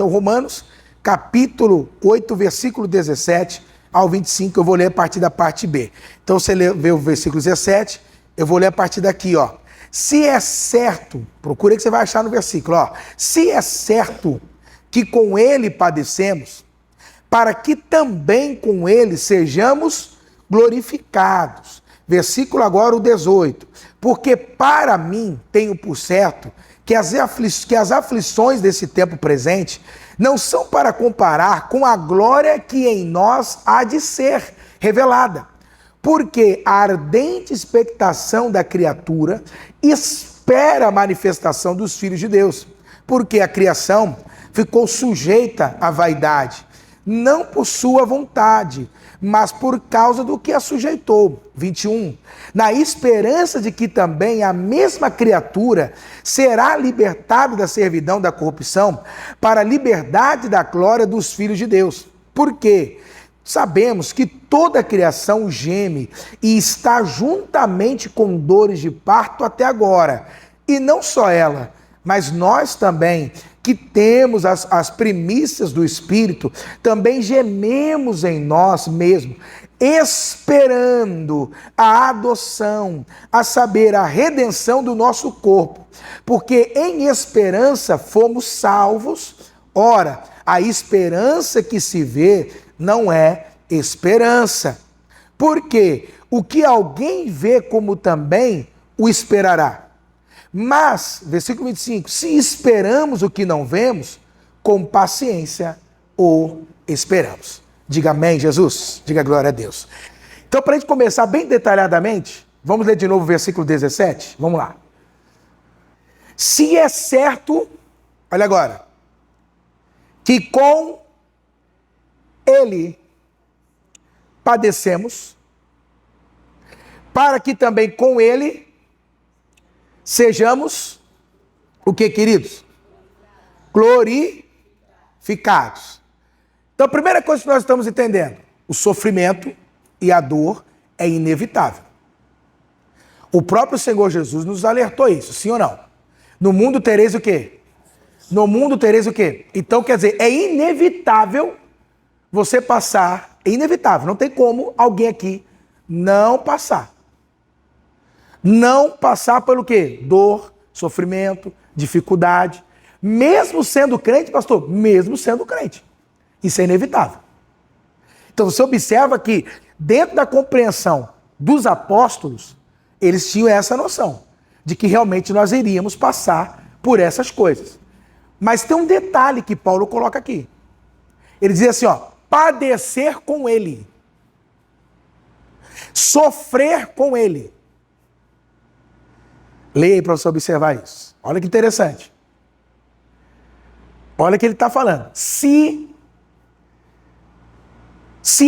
Então, Romanos, capítulo 8, versículo 17 ao 25, eu vou ler a partir da parte B. Então, você vê o versículo 17, eu vou ler a partir daqui, ó. Se é certo, procura que você vai achar no versículo, ó. Se é certo que com ele padecemos, para que também com ele sejamos glorificados. Versículo agora o 18. Porque para mim tenho por certo que as aflições desse tempo presente não são para comparar com a glória que em nós há de ser revelada. Porque a ardente expectação da criatura espera a manifestação dos filhos de Deus. Porque a criação ficou sujeita à vaidade, não por sua vontade, mas por causa do que a sujeitou. 21. Na esperança de que também a mesma criatura será libertada da servidão da corrupção para a liberdade da glória dos filhos de Deus. Por quê? Sabemos que toda a criação geme e está juntamente com dores de parto até agora. E não só ela, mas nós também, que temos as primícias do Espírito, também gememos em nós mesmos, esperando a adoção, a saber, a redenção do nosso corpo. Porque em esperança fomos salvos. Ora, a esperança que se vê não é esperança. Porque o que alguém vê como também o esperará. Mas, versículo 25, se esperamos o que não vemos, com paciência o esperamos. Diga amém, Jesus. Diga glória a Deus. Então, para a gente começar bem detalhadamente, vamos ler de novo o versículo 17? Vamos lá. Se é certo, olha agora, que com ele padecemos, para que também com ele sejamos, o que, queridos? Glorificados. Então, a primeira coisa que nós estamos entendendo, o sofrimento e a dor é inevitável. O próprio Senhor Jesus nos alertou isso, sim ou não? No mundo tereis o quê? No mundo tereis o quê? Então, quer dizer, é inevitável você passar, é inevitável, não tem como alguém aqui não passar. Não passar pelo quê? Dor, sofrimento, dificuldade. Mesmo sendo crente, pastor, mesmo sendo crente. Isso é inevitável. Então você observa que dentro da compreensão dos apóstolos, eles tinham essa noção de que realmente nós iríamos passar por essas coisas. Mas tem um detalhe que Paulo coloca aqui. Ele diz assim, ó, padecer com ele. Sofrer com ele. Leia aí para você observar isso. Olha que interessante. Olha o que ele está falando. Se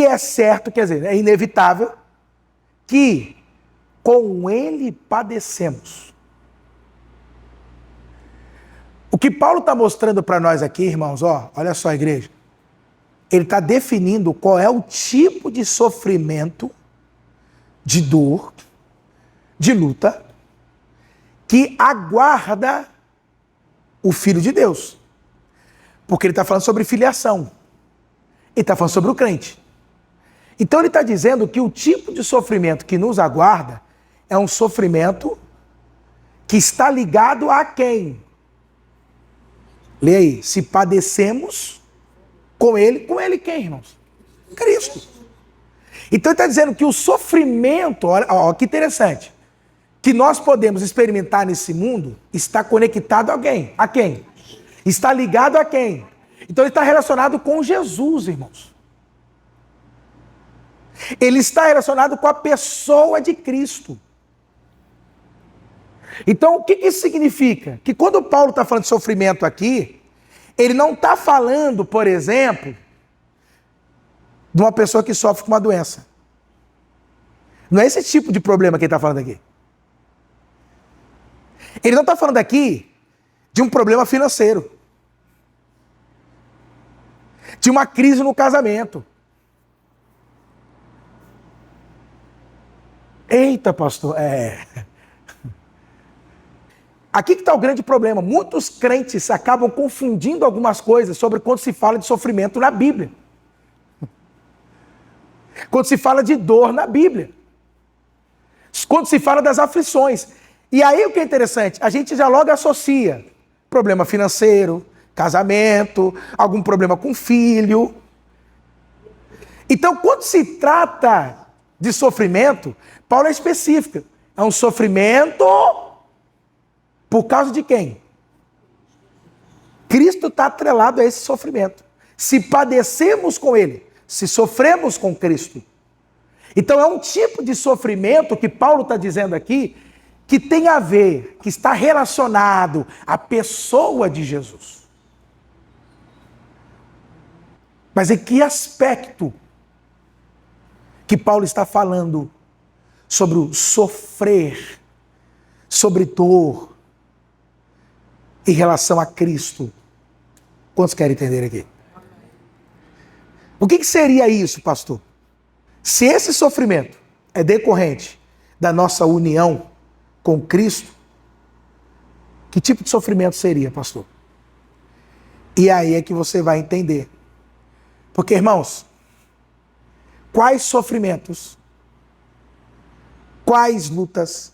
é certo, quer dizer, é inevitável que com ele padecemos. O que Paulo está mostrando para nós aqui, irmãos, ó, olha só, igreja. Ele está definindo qual é o tipo de sofrimento, de dor, de luta, que aguarda o Filho de Deus. Porque ele está falando sobre filiação. Ele está falando sobre o crente. Então ele está dizendo que o tipo de sofrimento que nos aguarda é um sofrimento que está ligado a quem? Leia aí. Se padecemos com ele quem, irmãos? Cristo. Então ele está dizendo que o sofrimento, olha que interessante, que nós podemos experimentar nesse mundo está conectado a alguém. A quem? Está ligado a quem? Então ele está relacionado com Jesus, irmãos. Ele está relacionado com a pessoa de Cristo. Então o que isso significa? Que quando Paulo está falando de sofrimento aqui, ele não está falando, por exemplo, de uma pessoa que sofre com uma doença. Não é esse tipo de problema que ele está falando aqui. Ele não está falando aqui de um problema financeiro, de uma crise no casamento. Eita, pastor, Aqui que está o grande problema. Muitos crentes acabam confundindo algumas coisas sobre quando se fala de sofrimento na Bíblia. Quando se fala de dor na Bíblia. Quando se fala das aflições. E aí o que é interessante, a gente já logo associa problema financeiro, casamento, algum problema com filho. Então, quando se trata de sofrimento, Paulo é específico. É um sofrimento por causa de quem? Cristo está atrelado a esse sofrimento. Se padecemos com Ele, se sofremos com Cristo. Então é um tipo de sofrimento que Paulo está dizendo aqui, que tem a ver, que está relacionado à pessoa de Jesus. Mas em que aspecto que Paulo está falando sobre o sofrer, sobre dor, em relação a Cristo? Quantos querem entender aqui? O que seria isso, pastor? Se esse sofrimento é decorrente da nossa união com Cristo, que tipo de sofrimento seria, pastor? E aí é que você vai entender. Porque, irmãos, quais sofrimentos, quais lutas,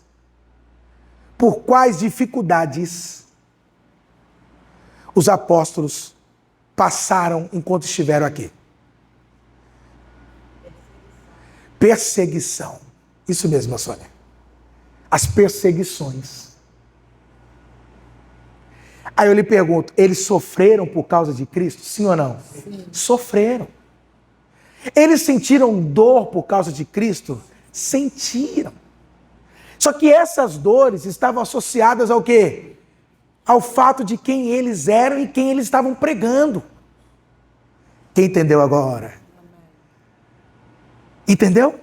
por quais dificuldades os apóstolos passaram enquanto estiveram aqui? Perseguição. Isso mesmo, Sônia. As perseguições. Aí eu lhe pergunto, eles sofreram por causa de Cristo? Sim ou não? Sim. Sofreram. Eles sentiram dor por causa de Cristo? Sentiram. Só que essas dores estavam associadas ao quê? Ao fato de quem eles eram e quem eles estavam pregando. Quem entendeu agora? Entendeu?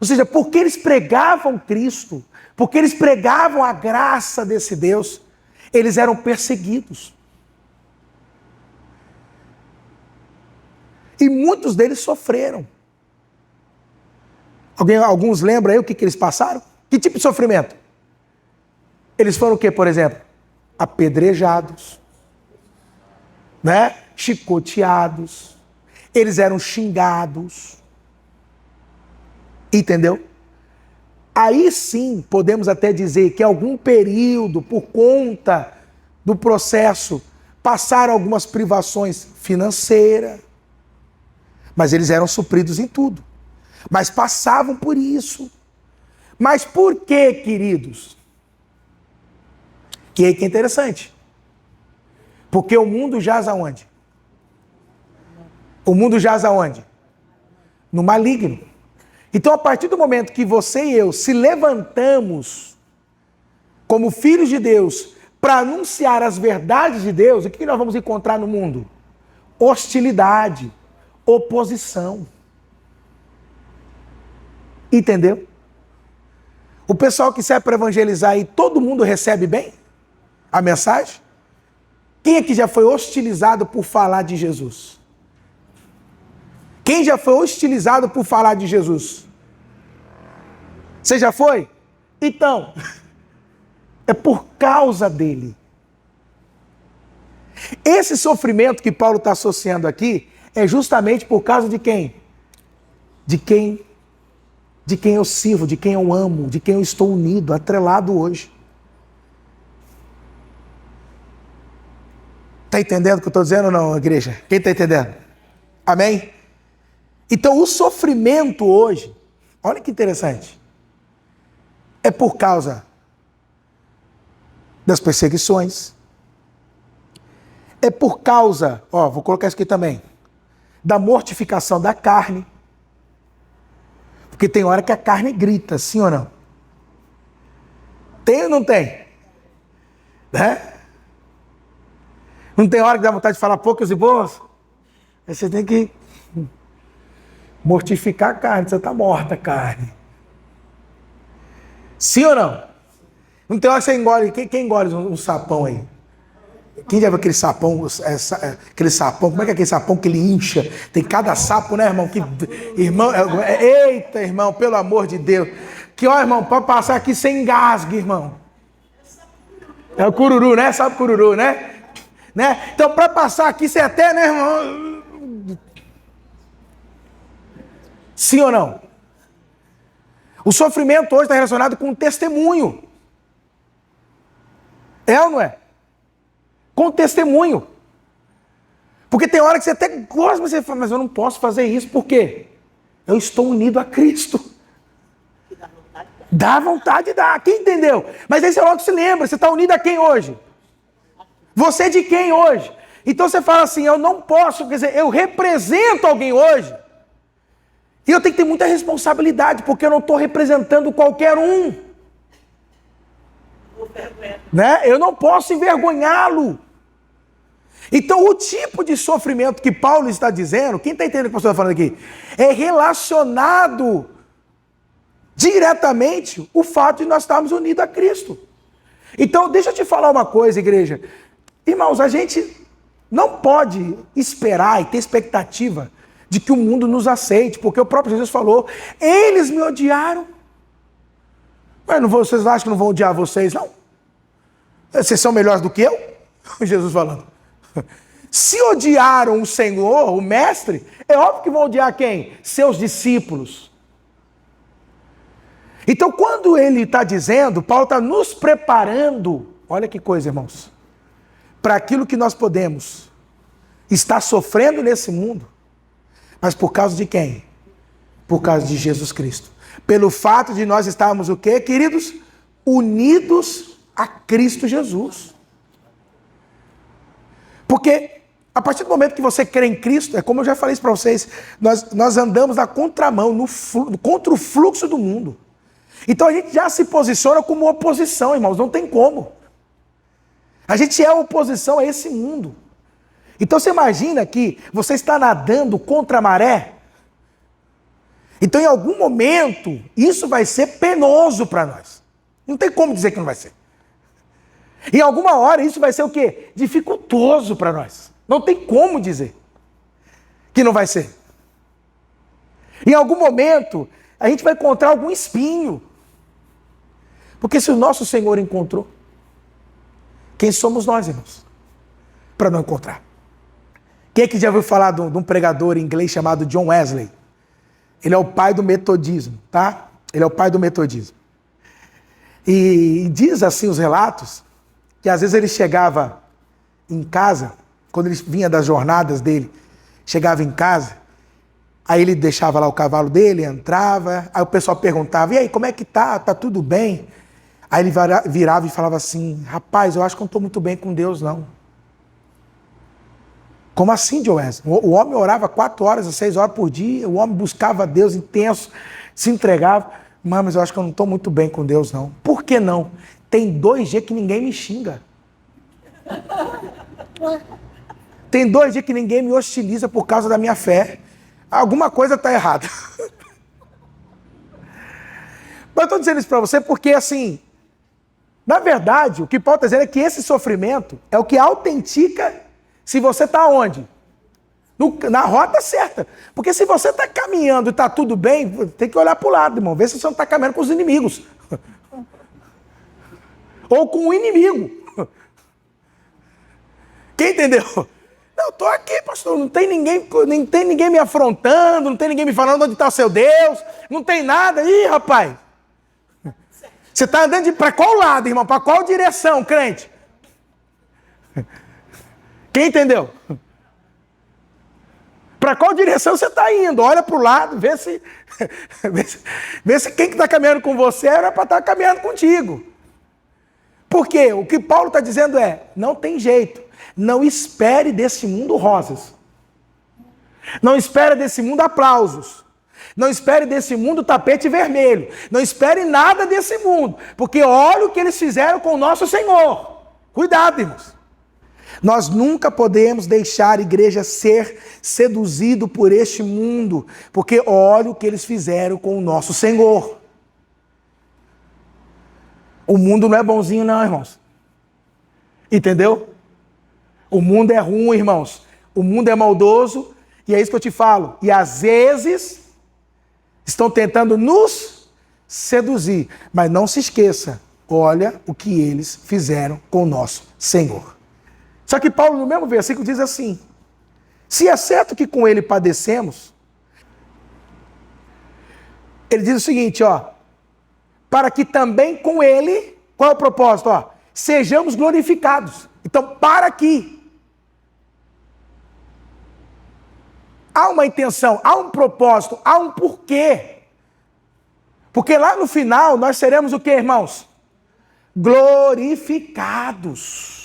Ou seja, porque eles pregavam Cristo, porque eles pregavam a graça desse Deus, eles eram perseguidos. E muitos deles sofreram. Alguns lembram aí o que eles passaram? Que tipo de sofrimento? Eles foram o quê, por exemplo? Apedrejados, né? Chicoteados. Eles eram xingados. Entendeu? Aí sim podemos até dizer que algum período, por conta do processo, passaram algumas privações financeiras, mas eles eram supridos em tudo. Mas passavam por isso. Mas por quê, queridos? Que aí que é interessante. Porque o mundo jaz aonde? O mundo jaz aonde? No maligno. Então, a partir do momento que você e eu se levantamos como filhos de Deus para anunciar as verdades de Deus, o que nós vamos encontrar no mundo? Hostilidade, oposição. Entendeu? O pessoal que serve para evangelizar e todo mundo recebe bem a mensagem? Quem aqui já foi hostilizado por falar de Jesus? Quem já foi hostilizado por falar de Jesus? Você já foi? Então, é por causa dele. Esse sofrimento que Paulo está associando aqui é justamente por causa de quem? De quem eu sirvo, de quem eu amo, de quem eu estou unido, atrelado hoje. Está entendendo o que eu estou dizendo ou não, igreja? Quem está entendendo? Amém? Então, o sofrimento hoje, olha que interessante, é por causa das perseguições, é por causa, vou colocar isso aqui também, da mortificação da carne, porque tem hora que a carne grita, sim ou não? Tem ou não tem? Né? Não tem hora que dá vontade de falar poucas e boas? Aí você tem que mortificar a carne, você está morta a carne. Sim ou não? Não tem hora que você engole. Quem engole um sapão aí? Quem já viu aquele sapão? Aquele sapão, como é que é aquele sapão que ele incha? Tem cada sapo, né, irmão? Irmão, eita, irmão, pelo amor de Deus. Que, irmão, pode passar aqui sem engasgue, irmão. É o cururu, né? Sabe o cururu, né? Então, para passar aqui, você até, né, irmão? Sim ou não? O sofrimento hoje está relacionado com o testemunho. É ou não é? Com o testemunho. Porque tem hora que você até gosta, mas você fala, mas eu não posso fazer isso, por quê? Eu estou unido a Cristo. Dá vontade de dar. Quem entendeu? Mas aí você logo se lembra, você está unido a quem hoje? Você é de quem hoje? Então você fala assim, eu não posso, quer dizer, eu represento alguém hoje. E eu tenho que ter muita responsabilidade, porque eu não estou representando qualquer um. Né? Eu não posso envergonhá-lo. Então o tipo de sofrimento que Paulo está dizendo, quem está entendendo o que o pastor está falando aqui? É relacionado diretamente o fato de nós estarmos unidos a Cristo. Então deixa eu te falar uma coisa, igreja. Irmãos, a gente não pode esperar e ter expectativa de que o mundo nos aceite, porque o próprio Jesus falou, eles me odiaram. Mas não, vocês acham que não vão odiar vocês, não? Vocês são melhores do que eu? Jesus falando. Se odiaram o Senhor, o Mestre, é óbvio que vão odiar quem? Seus discípulos. Então, quando ele está dizendo, Paulo está nos preparando, olha que coisa, irmãos, para aquilo que nós podemos estar sofrendo nesse mundo, mas por causa de quem? Por causa de Jesus Cristo. Pelo fato de nós estarmos o quê, queridos? Unidos a Cristo Jesus. Porque a partir do momento que você crê em Cristo, é como eu já falei isso para vocês, nós andamos na contramão, contra o fluxo do mundo. Então a gente já se posiciona como oposição, irmãos, não tem como. A gente é oposição a esse mundo. Então você imagina que você está nadando contra a maré? Então em algum momento isso vai ser penoso para nós. Não tem como dizer que não vai ser. Em alguma hora isso vai ser o quê? Dificultoso para nós. Não tem como dizer que não vai ser. Em algum momento a gente vai encontrar algum espinho. Porque se o nosso Senhor encontrou, quem somos nós, irmãos? Para não encontrar. Quem é que já ouviu falar de um pregador inglês chamado John Wesley? Ele é o pai do metodismo, tá? Ele é o pai do metodismo. E diz assim os relatos, que às vezes ele chegava em casa, quando ele vinha das jornadas dele, chegava em casa, aí ele deixava lá o cavalo dele, entrava, aí o pessoal perguntava, e aí, como é que tá? Tá tudo bem? Aí ele virava e falava assim, rapaz, eu acho que não estou muito bem com Deus, não. Como assim, John Wesley? O homem orava 4 horas a 6 horas por dia, o homem buscava Deus intenso, se entregava. Mas eu acho que eu não estou muito bem com Deus, não. Por que não? Tem 2 dias que ninguém me xinga. Tem 2 dias que ninguém me hostiliza por causa da minha fé. Alguma coisa está errada. Mas eu estou dizendo isso para você porque, assim, na verdade, o que Paulo está dizendo é que esse sofrimento é o que autentica se você está onde? Na rota certa. Porque se você está caminhando e está tudo bem, tem que olhar para o lado, irmão. Ver se você não está caminhando com os inimigos. Ou com o inimigo. Quem entendeu? Não, eu estou aqui, pastor. Não tem ninguém me afrontando, não tem ninguém me falando onde está o seu Deus. Não tem nada. Ih, rapaz. Você está andando para qual lado, irmão? Para qual direção, crente? Quem entendeu? Para qual direção você está indo? Olha para o lado, vê se quem que está caminhando com você era para estar caminhando contigo. Porque o que Paulo está dizendo é, não tem jeito, não espere desse mundo rosas. Não espere desse mundo aplausos. Não espere desse mundo tapete vermelho. Não espere nada desse mundo. Porque olha o que eles fizeram com o nosso Senhor. Cuidado, irmãos. Nós nunca podemos deixar a igreja ser seduzido por este mundo, porque olha o que eles fizeram com o nosso Senhor. O mundo não é bonzinho não, irmãos. Entendeu? O mundo é ruim, irmãos. O mundo é maldoso, e é isso que eu te falo. E às vezes estão tentando nos seduzir, mas não se esqueça olha o que eles fizeram com o nosso Senhor. Só que Paulo, no mesmo versículo, diz assim: se é certo que com ele padecemos, ele diz o seguinte, ó, para que também com ele, qual é o propósito? Ó, sejamos glorificados. Então, para que há uma intenção, há um propósito, há um porquê. Porque lá no final nós seremos o que, irmãos? Glorificados.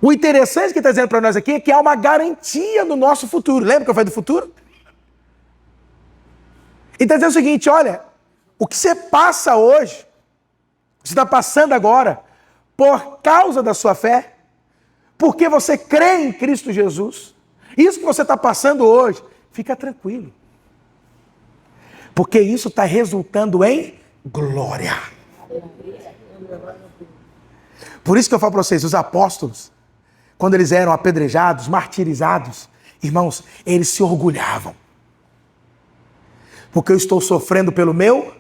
O interessante que está dizendo para nós aqui é que há uma garantia no nosso futuro. Lembra que eu falei do futuro? E está dizendo o seguinte, olha, o que você passa hoje, você está passando agora, por causa da sua fé, porque você crê em Cristo Jesus, isso que você está passando hoje, fica tranquilo. Porque isso está resultando em glória. Por isso que eu falo para vocês, os apóstolos, quando eles eram apedrejados, martirizados, irmãos, eles se orgulhavam. Porque eu estou sofrendo pelo meu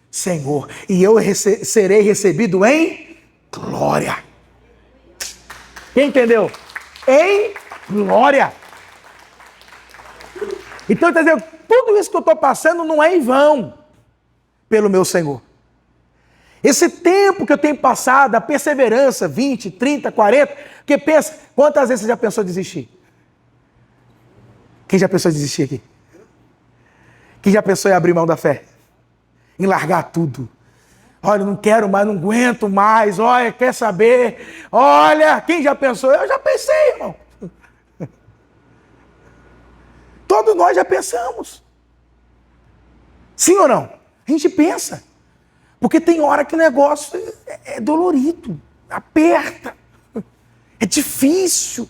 Senhor, e eu serei recebido em glória. Quem entendeu? Em glória. Então, quer dizer, tudo isso que eu estou passando não é em vão pelo meu Senhor. Esse tempo que eu tenho passado, a perseverança, 20, 30, 40, porque pensa, quantas vezes você já pensou em desistir? Quem já pensou em desistir aqui? Quem já pensou em abrir mão da fé? Em largar tudo? Olha, não quero mais, não aguento mais, olha, quer saber? Olha, quem já pensou? Eu já pensei, irmão. Todos nós já pensamos. Sim ou não? A gente pensa. Porque tem hora que o negócio é dolorido, aperta, é difícil.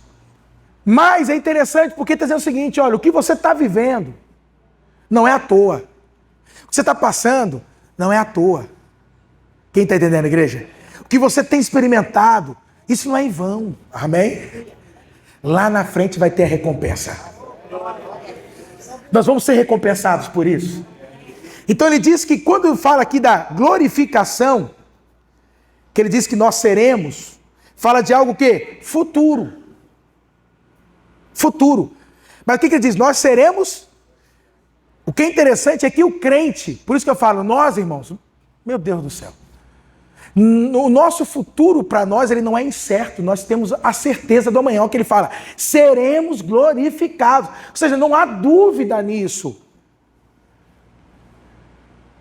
Mas é interessante porque está dizendo o seguinte, olha, o que você está vivendo não é à toa. O que você está passando não é à toa. Quem está entendendo, igreja? O que você tem experimentado, isso não é em vão. Amém? Lá na frente vai ter a recompensa. Nós vamos ser recompensados por isso. Então ele diz que quando fala aqui da glorificação, que ele diz que nós seremos, fala de algo que? Futuro. Futuro. Mas o que ele diz? Nós seremos. O que é interessante é que o crente, por isso que eu falo, nós, irmãos, meu Deus do céu, o nosso futuro para nós, ele não é incerto, nós temos a certeza do amanhã, o que ele fala, seremos glorificados, ou seja, não há dúvida nisso.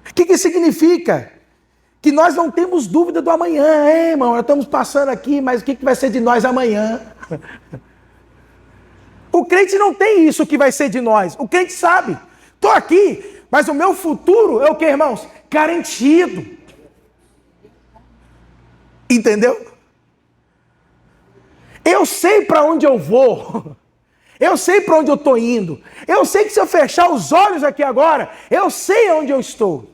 O que significa? Que nós não temos dúvida do amanhã, irmão, nós estamos passando aqui, mas o que vai ser de nós amanhã? O crente não tem isso que vai ser de nós, o crente sabe, estou aqui, mas o meu futuro é o que, irmãos? Garantido. Entendeu? Eu sei para onde eu vou. Eu sei para onde eu estou indo. Eu sei que se eu fechar os olhos aqui agora, eu sei onde eu estou.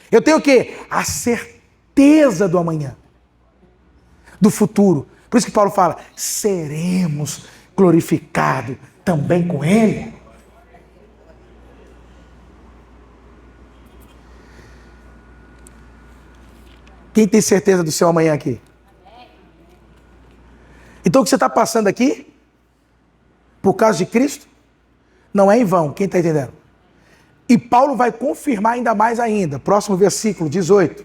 Eu tenho o quê? A certeza do amanhã. Do futuro. Por isso que Paulo fala, seremos glorificados também com Ele. Quem tem certeza do seu amanhã aqui? Então o que você está passando aqui, por causa de Cristo, não é em vão. Quem está entendendo? E Paulo vai confirmar ainda mais ainda. Próximo versículo, 18.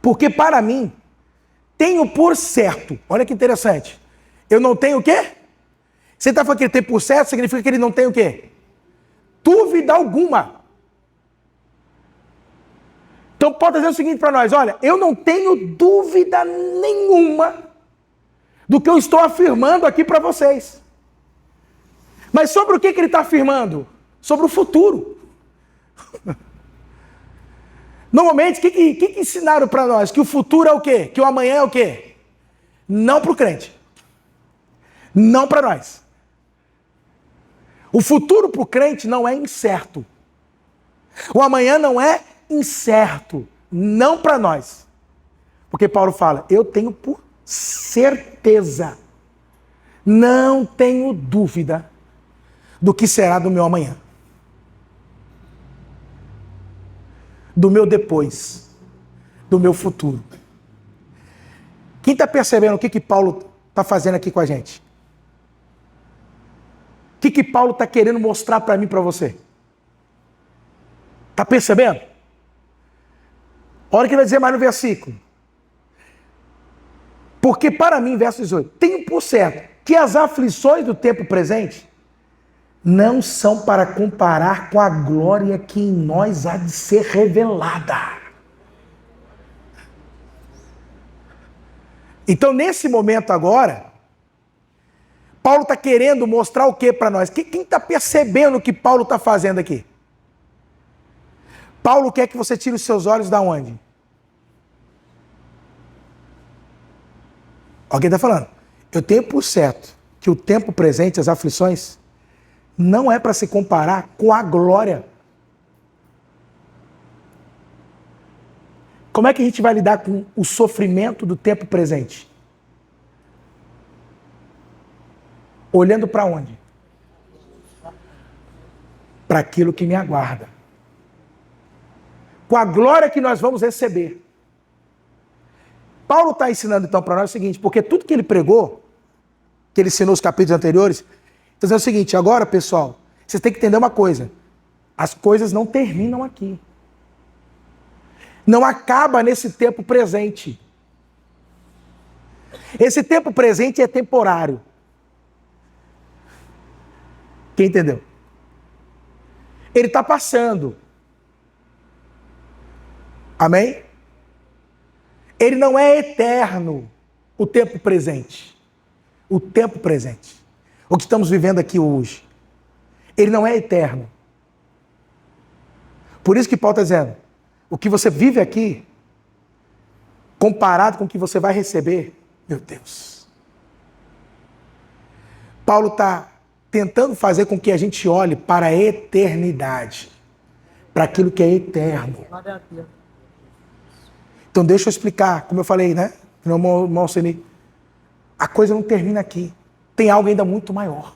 Porque para mim, tenho por certo, olha que interessante, eu não tenho o quê? Você está falando que ele tem por certo, significa que ele não tem o quê? Dúvida alguma. Então pode dizer o seguinte para nós, olha, eu não tenho dúvida nenhuma do que eu estou afirmando aqui para vocês. Mas sobre o que ele está afirmando? Sobre o futuro. Normalmente, o que ensinaram para nós? Que o futuro é o quê? Que o amanhã é o quê? Não para o crente. Não para nós. O futuro para o crente não é incerto. O amanhã não é incerto, não para nós. Porque Paulo fala, eu tenho por certeza, não tenho dúvida do que será do meu amanhã. Do meu depois. do meu futuro. Quem está percebendo o que Paulo está fazendo aqui com a gente? O que Paulo está querendo mostrar para mim e para você? Está percebendo? Olha o que ele vai dizer mais no versículo. Porque para mim, verso 18, tenho por certo que as aflições do tempo presente não são para comparar com a glória que em nós há de ser revelada. Então, nesse momento agora, Paulo está querendo mostrar o que para nós? Quem está percebendo o que Paulo está fazendo aqui? Paulo quer que você tire os seus olhos da onde? Alguém está falando? Eu tenho por certo que o tempo presente, as aflições, não é para se comparar com a glória. Como é que a gente vai lidar com o sofrimento do tempo presente? Olhando para onde? Para aquilo que me aguarda. Com a glória que nós vamos receber. Paulo está ensinando então para nós o seguinte, porque tudo que ele pregou, que ele ensinou nos capítulos anteriores, está dizendo o seguinte, agora pessoal, vocês têm que entender uma coisa, as coisas não terminam aqui. Não acaba nesse tempo presente. Esse tempo presente é temporário. Quem entendeu? Ele está passando. Amém? Ele não é eterno, o tempo presente. O tempo presente. O que estamos vivendo aqui hoje. Ele não é eterno. Por isso que Paulo está dizendo, o que você vive aqui, comparado com o que você vai receber, meu Deus. Paulo está tentando fazer com que a gente olhe para a eternidade, para aquilo que é eterno. Então deixa eu explicar, como eu falei, né? Meu irmão Ceni, a coisa não termina aqui. Tem algo ainda muito maior.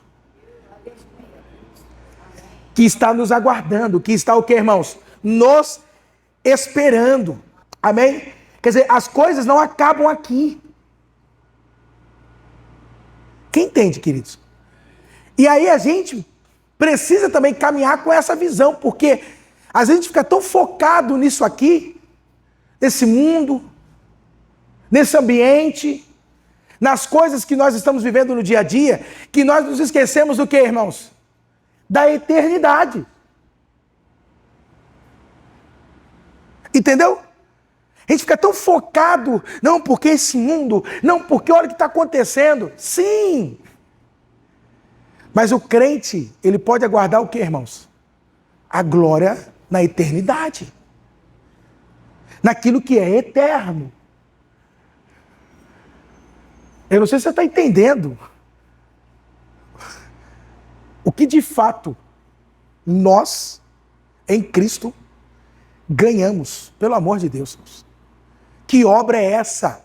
Que está nos aguardando, que está o que, irmãos? Nos esperando. Amém? Quer dizer, as coisas não acabam aqui. Quem entende, queridos? E aí a gente precisa também caminhar com essa visão, porque às vezes a gente fica tão focado nisso aqui, nesse mundo, nesse ambiente, nas coisas que nós estamos vivendo no dia a dia, que nós nos esquecemos do que, irmãos? Da eternidade. Entendeu? A gente fica tão focado, não porque esse mundo, não porque olha o que está acontecendo. Sim! Mas o crente, ele pode aguardar o que, irmãos? A glória na eternidade. Naquilo que é eterno. Eu não sei se você está entendendo o que de fato nós, em Cristo, ganhamos, pelo amor de Deus. Que obra é essa?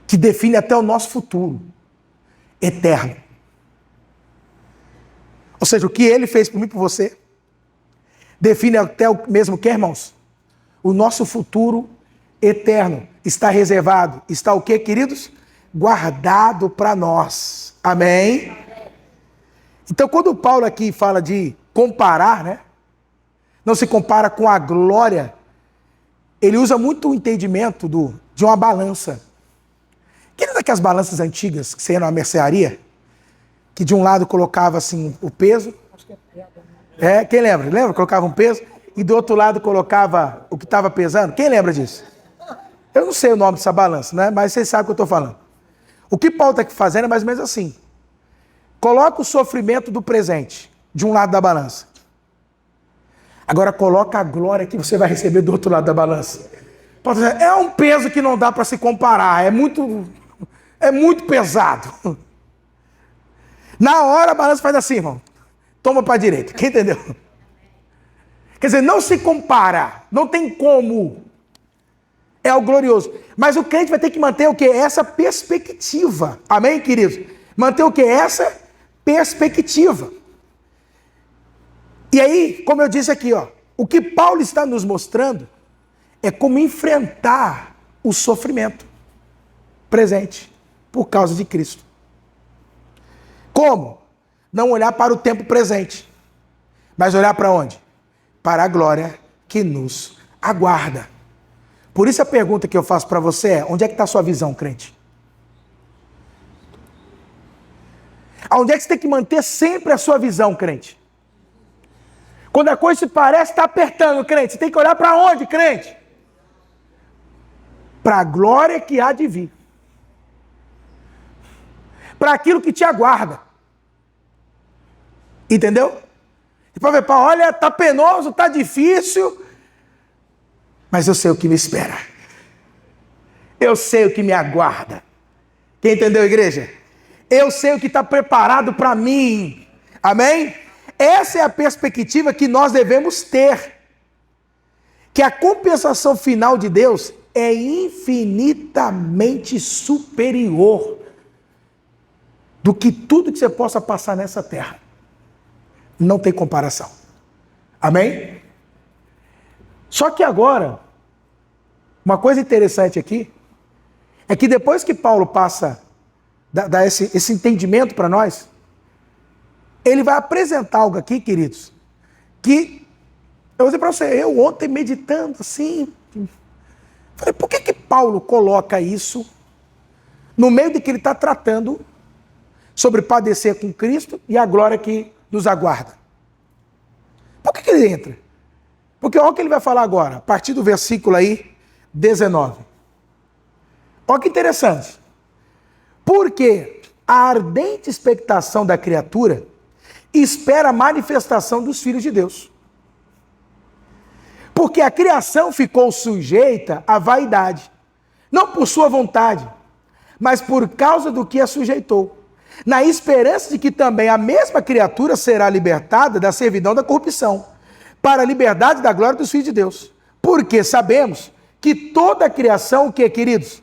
Que define até o nosso futuro eterno. Ou seja, o que ele fez por mim e por você, define até o mesmo que, irmãos? O nosso futuro eterno está reservado. Está o que, queridos? Guardado para nós. Amém? Então, quando Paulo aqui fala de comparar, né? Não se compara com a glória, ele usa muito o entendimento de uma balança. Quem lembra daquelas balanças antigas que você ia numa mercearia? Que de um lado colocava assim o peso. Quem lembra? Lembra? Colocava um peso e do outro lado colocava o que estava pesando. Quem lembra disso? Eu não sei o nome dessa balança, né? Mas vocês sabem o que eu estou falando. O que Paulo está fazendo é mais ou menos assim. Coloca o sofrimento do presente de um lado da balança. Agora coloca a glória que você vai receber do outro lado da balança. Paulo está dizendo, é um peso que não dá para se comparar. É muito pesado. Na hora a balança faz assim, irmão. Toma para a direita. Quem entendeu? Quer dizer, não se compara. Não tem como. É o glorioso. Mas o crente vai ter que manter o quê? Essa perspectiva. Amém, queridos? Manter o quê? Essa perspectiva. E aí, como eu disse aqui, ó, o que Paulo está nos mostrando é como enfrentar o sofrimento presente por causa de Cristo. Como? Não olhar para o tempo presente, mas olhar para onde? Para a glória que nos aguarda. Por isso a pergunta que eu faço para você é: onde é que está a sua visão, crente? Onde é que você tem que manter sempre a sua visão, crente? Quando a coisa se parece estar apertando, crente, você tem que olhar para onde, crente? Para a glória que há de vir. Para aquilo que te aguarda. Entendeu? E para ver, olha, está penoso, está difícil, mas eu sei o que me espera. Eu sei o que me aguarda. Quem entendeu, igreja? Eu sei o que está preparado para mim. Amém? Essa é a perspectiva que nós devemos ter. Que a compensação final de Deus é infinitamente superior do que tudo que você possa passar nessa terra. Não tem comparação. Amém? Só que agora, uma coisa interessante aqui, é que depois que Paulo passa, dá esse entendimento para nós, ele vai apresentar algo aqui, queridos, que eu vou dizer para você, eu ontem meditando assim, falei, por que Paulo coloca isso no meio de que ele está tratando sobre padecer com Cristo e a glória que nos aguarda? Por que ele entra? Porque olha o que ele vai falar agora, a partir do versículo aí, 19. Olha que interessante. Porque a ardente expectação da criatura espera a manifestação dos filhos de Deus. Porque a criação ficou sujeita à vaidade, não por sua vontade, mas por causa do que a sujeitou, na esperança de que também a mesma criatura será libertada da servidão da corrupção, para a liberdade da glória dos filhos de Deus. Porque sabemos que toda a criação, o que, queridos?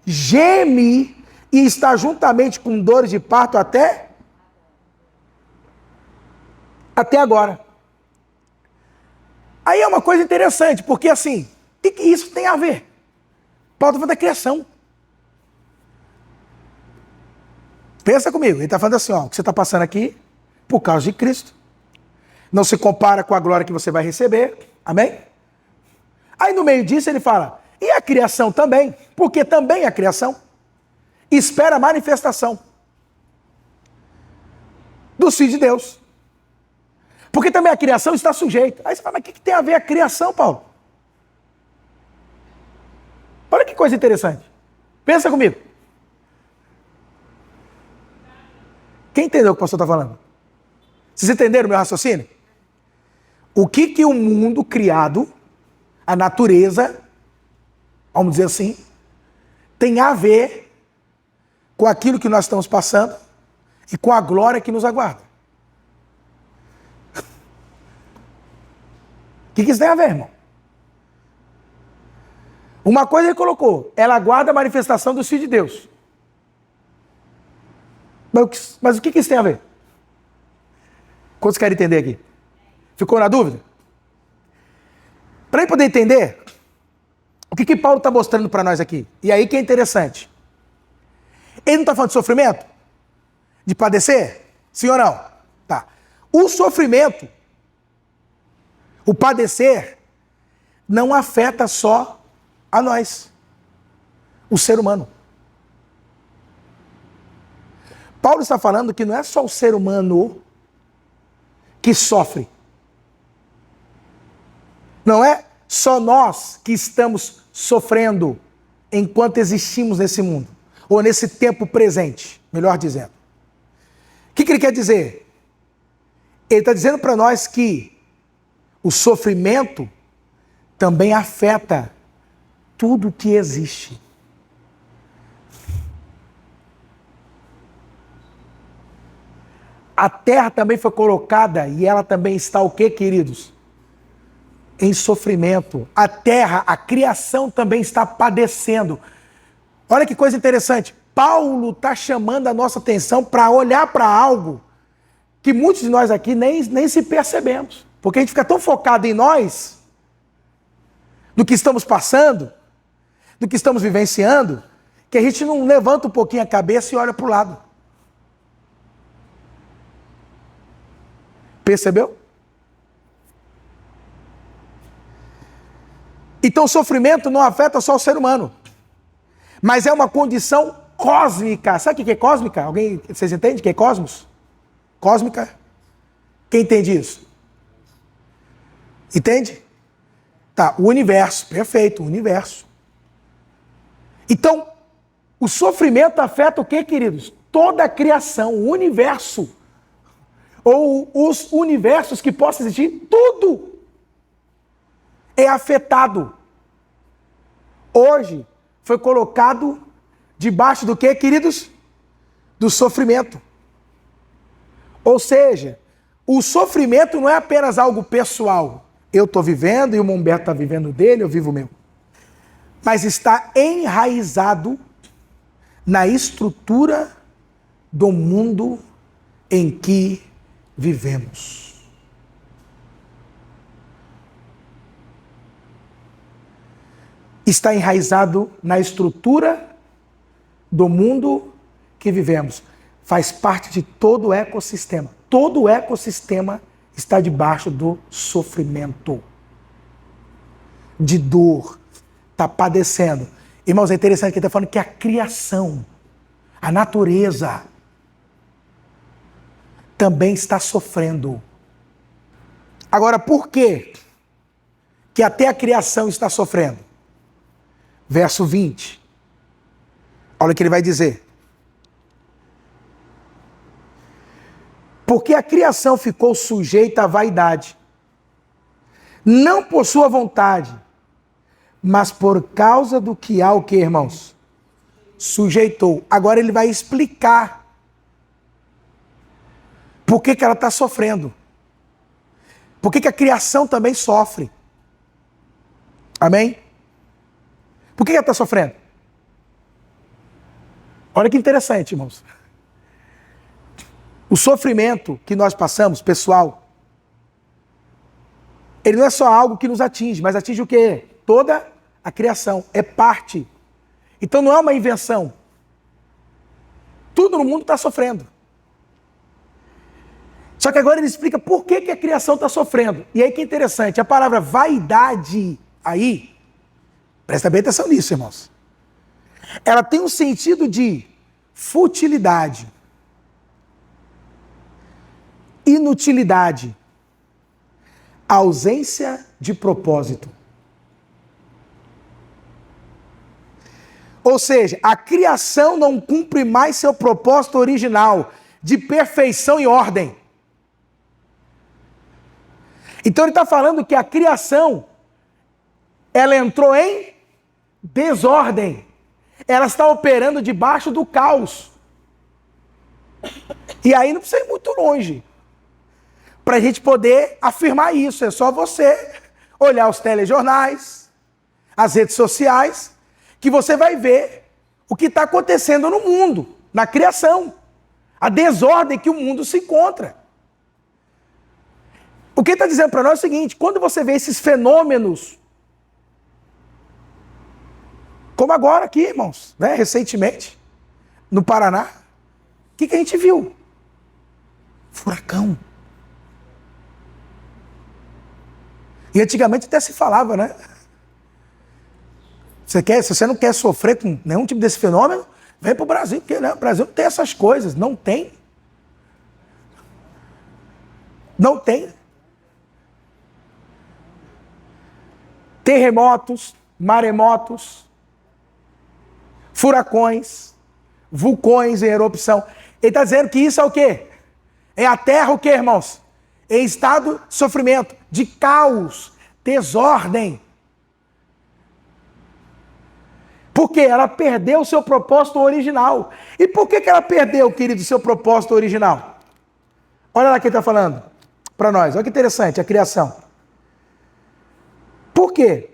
Geme e está juntamente com dores de parto até agora. Aí é uma coisa interessante, porque assim, o que isso tem a ver? Paulo está falando da criação. Pensa comigo, ele está falando assim, ó, o que você está passando aqui, por causa de Cristo, não se compara com a glória que você vai receber, amém? Aí no meio disso ele fala, e a criação também, porque também a criação espera a manifestação dos filhos de Deus. Porque também a criação está sujeita. Aí você fala, mas o que tem a ver a criação, Paulo? Olha que coisa interessante. Pensa comigo. Quem entendeu o que o pastor está falando? Vocês entenderam o meu raciocínio? O que o mundo criado, a natureza, vamos dizer assim, tem a ver com aquilo que nós estamos passando e com a glória que nos aguarda. O que isso tem a ver, irmão? Uma coisa ele colocou, ela aguarda a manifestação dos filhos de Deus. Mas o que isso tem a ver? Quantos querem entender aqui? Ficou na dúvida? Para ele poder entender, o que Paulo está mostrando para nós aqui? E aí que é interessante. Ele não está falando de sofrimento? De padecer? Sim ou não? Tá. O sofrimento, o padecer, não afeta só a nós, o ser humano. Paulo está falando que não é só o ser humano que sofre. Não é só nós que estamos sofrendo enquanto existimos nesse mundo, ou nesse tempo presente, melhor dizendo. O que ele quer dizer? Ele está dizendo para nós que o sofrimento também afeta tudo que existe. A terra também foi colocada e ela também está o quê, queridos? Em sofrimento. A terra, a criação também está padecendo. Olha que coisa interessante. Paulo está chamando a nossa atenção para olhar para algo que muitos de nós aqui nem se percebemos. Porque a gente fica tão focado em nós, do que estamos passando, do que estamos vivenciando, que a gente não levanta um pouquinho a cabeça e olha para o lado. Percebeu? Então o sofrimento não afeta só o ser humano, mas é uma condição cósmica. Sabe o que é cósmica? Alguém, vocês entendem o que é cosmos? Cósmica? Quem entende isso? Entende? Tá, o universo, perfeito, o universo. Então, o sofrimento afeta o que, queridos? Toda a criação, o universo. Ou os universos que possam existir, tudo é afetado. Hoje foi colocado debaixo do que, queridos? Do sofrimento. Ou seja, o sofrimento não é apenas algo pessoal. Eu estou vivendo e o Humberto está vivendo dele, eu vivo o meu. Mas está enraizado na estrutura do mundo em que vivemos. Está enraizado na estrutura do mundo que vivemos. Faz parte de todo o ecossistema. Todo o ecossistema está debaixo do sofrimento, de dor, está padecendo. Irmãos, é interessante que ele está falando que a criação, a natureza, também está sofrendo. Agora, por quê que até a criação está sofrendo? Verso 20. Olha o que ele vai dizer. Porque a criação ficou sujeita à vaidade, não por sua vontade, mas por causa do que há o que, irmãos? Sujeitou. Agora ele vai explicar por que ela está sofrendo. Por que a criação também sofre. Amém? Por que ela está sofrendo? Olha que interessante, irmãos. O sofrimento que nós passamos, pessoal, ele não é só algo que nos atinge, mas atinge o quê? Toda a criação. É parte. Então não é uma invenção. Tudo no mundo está sofrendo. Só que agora ele explica por que a criação está sofrendo. E aí que é interessante, a palavra vaidade aí, presta bem atenção nisso, irmãos. Ela tem um sentido de futilidade, inutilidade, ausência de propósito. Ou seja, a criação não cumpre mais seu propósito original de perfeição e ordem. Então ele está falando que a criação, ela entrou em desordem. Ela está operando debaixo do caos. E aí não precisa ir muito longe para a gente poder afirmar isso. É só você olhar os telejornais, as redes sociais, que você vai ver o que está acontecendo no mundo, na criação. A desordem que o mundo se encontra. O que ele está dizendo para nós é o seguinte: quando você vê esses fenômenos, como agora aqui, irmãos, né, recentemente, no Paraná, o que a gente viu? Furacão. E antigamente até se falava, né? Se você não quer sofrer com nenhum tipo desse fenômeno, vem para o Brasil, porque né, o Brasil não tem essas coisas. Não tem. Não tem. Terremotos, maremotos, furacões, vulcões em erupção. Ele está dizendo que isso é o quê? É a terra o quê, irmãos? Em estado de sofrimento, de caos, desordem. Porque ela perdeu o seu propósito original. E por que ela perdeu, querido, o seu propósito original? Olha lá o que ele está falando para nós. Olha que interessante, a criação. Por quê?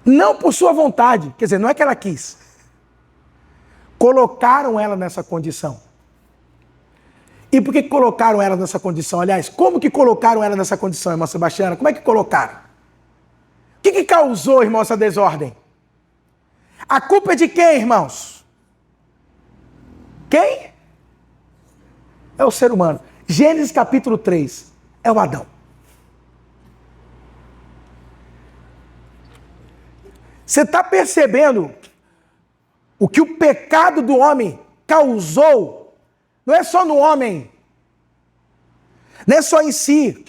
Não por sua vontade. Quer dizer, não é que ela quis. Colocaram ela nessa condição. E por que colocaram ela nessa condição? Aliás, como que colocaram ela nessa condição, irmã Sebastiana? Como é que colocaram? que causou, irmãos, essa desordem? A culpa é de quem, irmãos? Quem? É o ser humano. Gênesis capítulo 3, é o Adão. Você está percebendo o que o pecado do homem causou? Não é só no homem, não é só em si.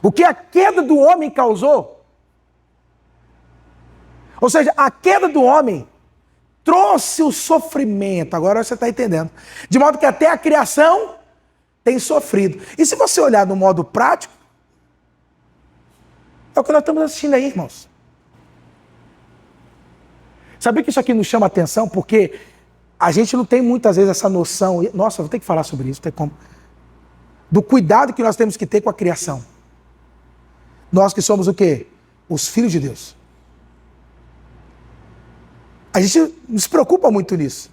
O que a queda do homem causou? Ou seja, a queda do homem trouxe o sofrimento. Agora você está entendendo. De modo que até a criação tem sofrido. E se você olhar no modo prático, é o que nós estamos assistindo aí, irmãos. Sabia que isso aqui nos chama atenção? Porque a gente não tem muitas vezes essa noção. Nossa, vou ter que falar sobre isso, tem como. Do cuidado que nós temos que ter com a criação. Nós que somos o quê? Os filhos de Deus. A gente não se preocupa muito nisso.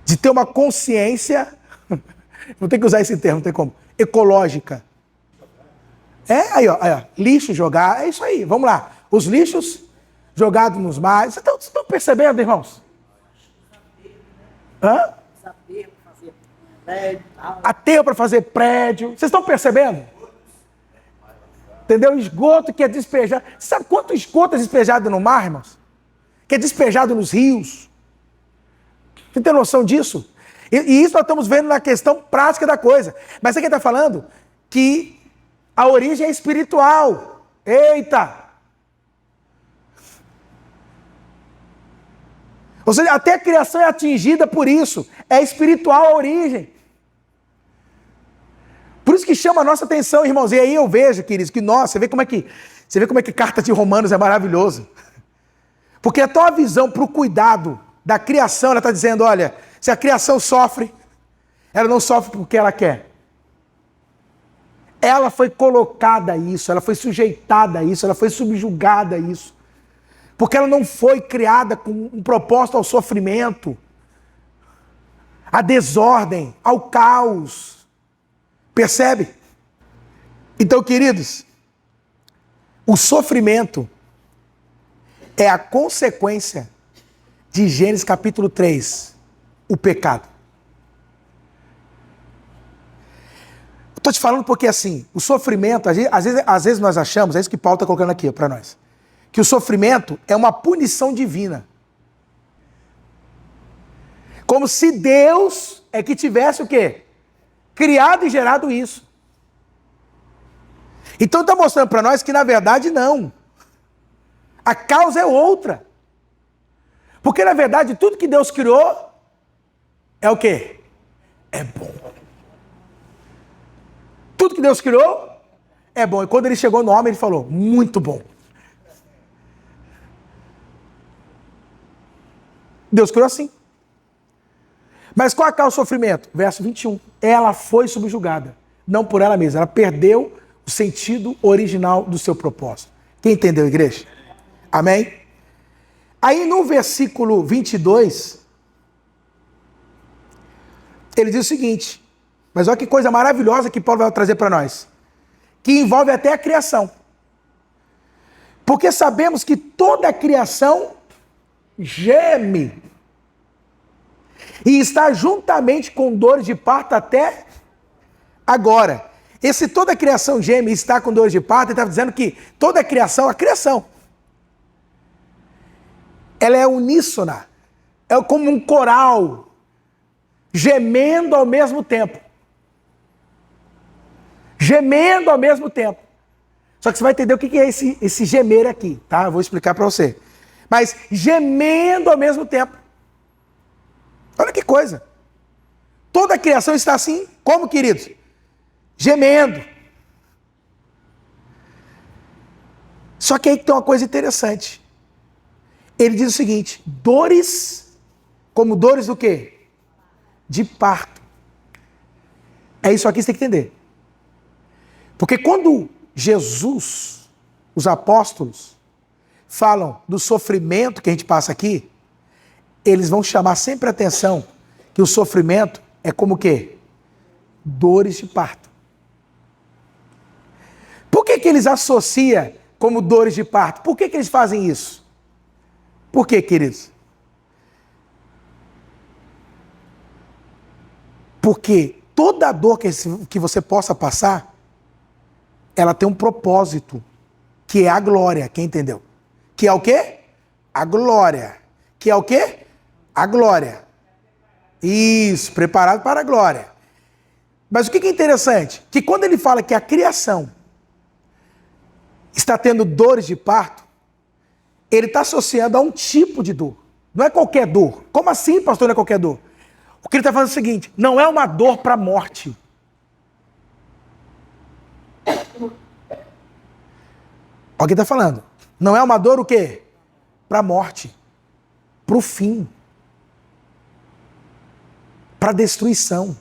De ter uma consciência, vou ter que usar esse termo, não tem como, ecológica. Aí ó, lixo jogar, é isso aí, vamos lá. Os lixos jogados nos mares. Vocês estão percebendo, irmãos? Hã? Aterro para fazer prédio. Vocês estão percebendo? Entendeu? Esgoto que é despejado. Você sabe quanto esgoto é despejado no mar, irmãos? Que é despejado nos rios. Você tem noção disso? E isso nós estamos vendo na questão prática da coisa. Mas você que está falando que a origem é espiritual. Eita! Ou seja, até a criação é atingida por isso. É espiritual a origem. Por isso que chama a nossa atenção, irmãos. E aí eu vejo, queridos, que nossa, você vê como é que Carta de Romanos é maravilhoso. Porque a tua visão para o cuidado da criação, ela está dizendo, olha, se a criação sofre, ela não sofre porque ela quer. Ela foi colocada a isso, ela foi sujeitada a isso, ela foi subjugada a isso. Porque ela não foi criada com um propósito ao sofrimento, à desordem, ao caos. Percebe? Então, queridos, o sofrimento é a consequência de Gênesis capítulo 3, o pecado. Estou te falando porque assim, o sofrimento, às vezes nós achamos, é isso que Paulo está colocando aqui para nós, que o sofrimento é uma punição divina. Como se Deus é que tivesse o quê? Criado e gerado isso. Então está mostrando para nós que na verdade não. A causa é outra. Porque na verdade tudo que Deus criou é o quê? É bom. Tudo que Deus criou é bom. E quando ele chegou no homem, ele falou, muito bom. Deus criou assim. Mas qual é a causa do sofrimento? Verso 21. Ela foi subjugada. Não por ela mesma. Ela perdeu o sentido original do seu propósito. Quem entendeu, igreja? Amém? Aí no versículo 22, ele diz o seguinte. Mas olha que coisa maravilhosa que Paulo vai trazer para nós. Que envolve até a criação. Porque sabemos que toda a criação geme. E está juntamente com dores de parto até agora. Esse toda a criação geme e está com dores de parto, ele está dizendo que toda a criação, ela é uníssona. É como um coral, gemendo ao mesmo tempo. Gemendo ao mesmo tempo. Só que você vai entender o que é esse gemer aqui, tá? Eu vou explicar para você. Mas gemendo ao mesmo tempo. Olha que coisa. Toda a criação está assim, como, queridos? Gemendo. Só que aí tem uma coisa interessante. Ele diz o seguinte, dores, como dores do quê? De parto. É isso aqui que você tem que entender. Porque quando Jesus, os apóstolos, falam do sofrimento que a gente passa aqui, eles vão chamar sempre a atenção que o sofrimento é como o quê? Dores de parto. Por que que eles associam como dores de parto? Por que eles fazem isso? Por quê, queridos? Porque toda dor que você possa passar, ela tem um propósito, que é a glória. Quem entendeu? Que é o quê? A glória. Que é o quê? A glória. Isso, preparado para a glória. Mas o que é interessante? Que quando ele fala que a criação está tendo dores de parto, ele está associando a um tipo de dor. Não é qualquer dor. Como assim, pastor, não é qualquer dor? O que ele está falando é o seguinte, não é uma dor para a morte. Olha o que ele está falando. Não é uma dor o quê? Para a morte. Para o fim. Para a destruição.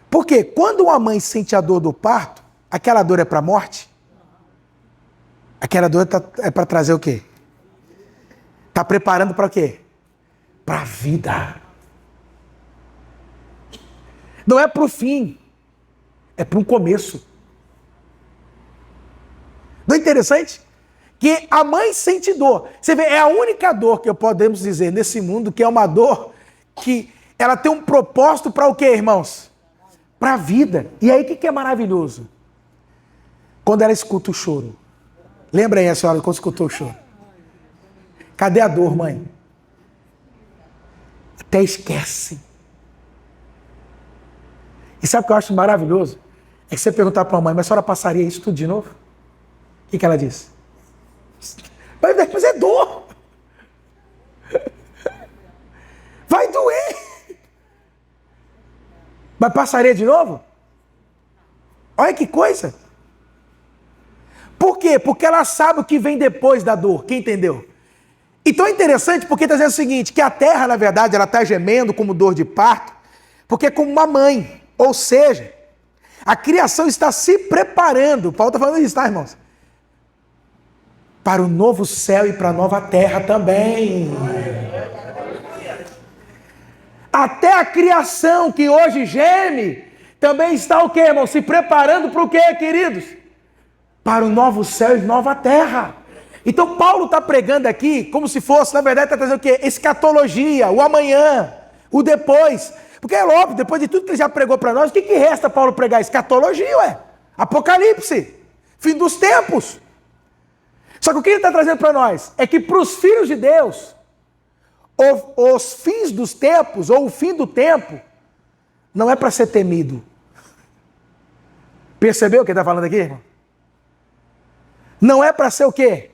Porque quando uma mãe sente a dor do parto, aquela dor é para a morte? Aquela dor é para trazer o quê? Está preparando para o quê? Para a vida. Não é para o fim. É para um começo. Não é interessante? Que a mãe sente dor. Você vê, é a única dor que podemos dizer nesse mundo que é uma dor que ela tem um propósito para o quê, irmãos? Para a vida. E aí o que é maravilhoso? Quando ela escuta o choro. Lembra aí a senhora quando escutou o choro? Cadê a dor, mãe? Até esquece. E sabe o que eu acho maravilhoso? É que você perguntar para a mãe, mas a senhora passaria isso tudo de novo? O que ela disse? Mas é dor. Vai doer. Mas passaria de novo? Olha que coisa. Por quê? Porque ela sabe o que vem depois da dor. Quem entendeu? Então é interessante porque está dizendo o seguinte, que a terra, na verdade, ela está gemendo como dor de parto, porque é como uma mãe. Ou seja, a criação está se preparando. Paulo está falando isso, tá, irmãos? Para o novo céu e para a nova terra também. Até a criação que hoje geme, também está o quê, irmão? Se preparando para o quê, queridos? Para o novo céu e nova terra. Então Paulo está pregando aqui como se fosse, na verdade, está trazendo o quê? Escatologia, o amanhã, o depois. Porque é óbvio, depois de tudo que ele já pregou para nós, o que resta Paulo pregar? Escatologia, ué. Apocalipse. Fim dos tempos. Só que o que ele está trazendo para nós é que para os filhos de Deus, os fins dos tempos, ou o fim do tempo, não é para ser temido. Percebeu o que ele está falando aqui, irmão? Não é para ser o quê?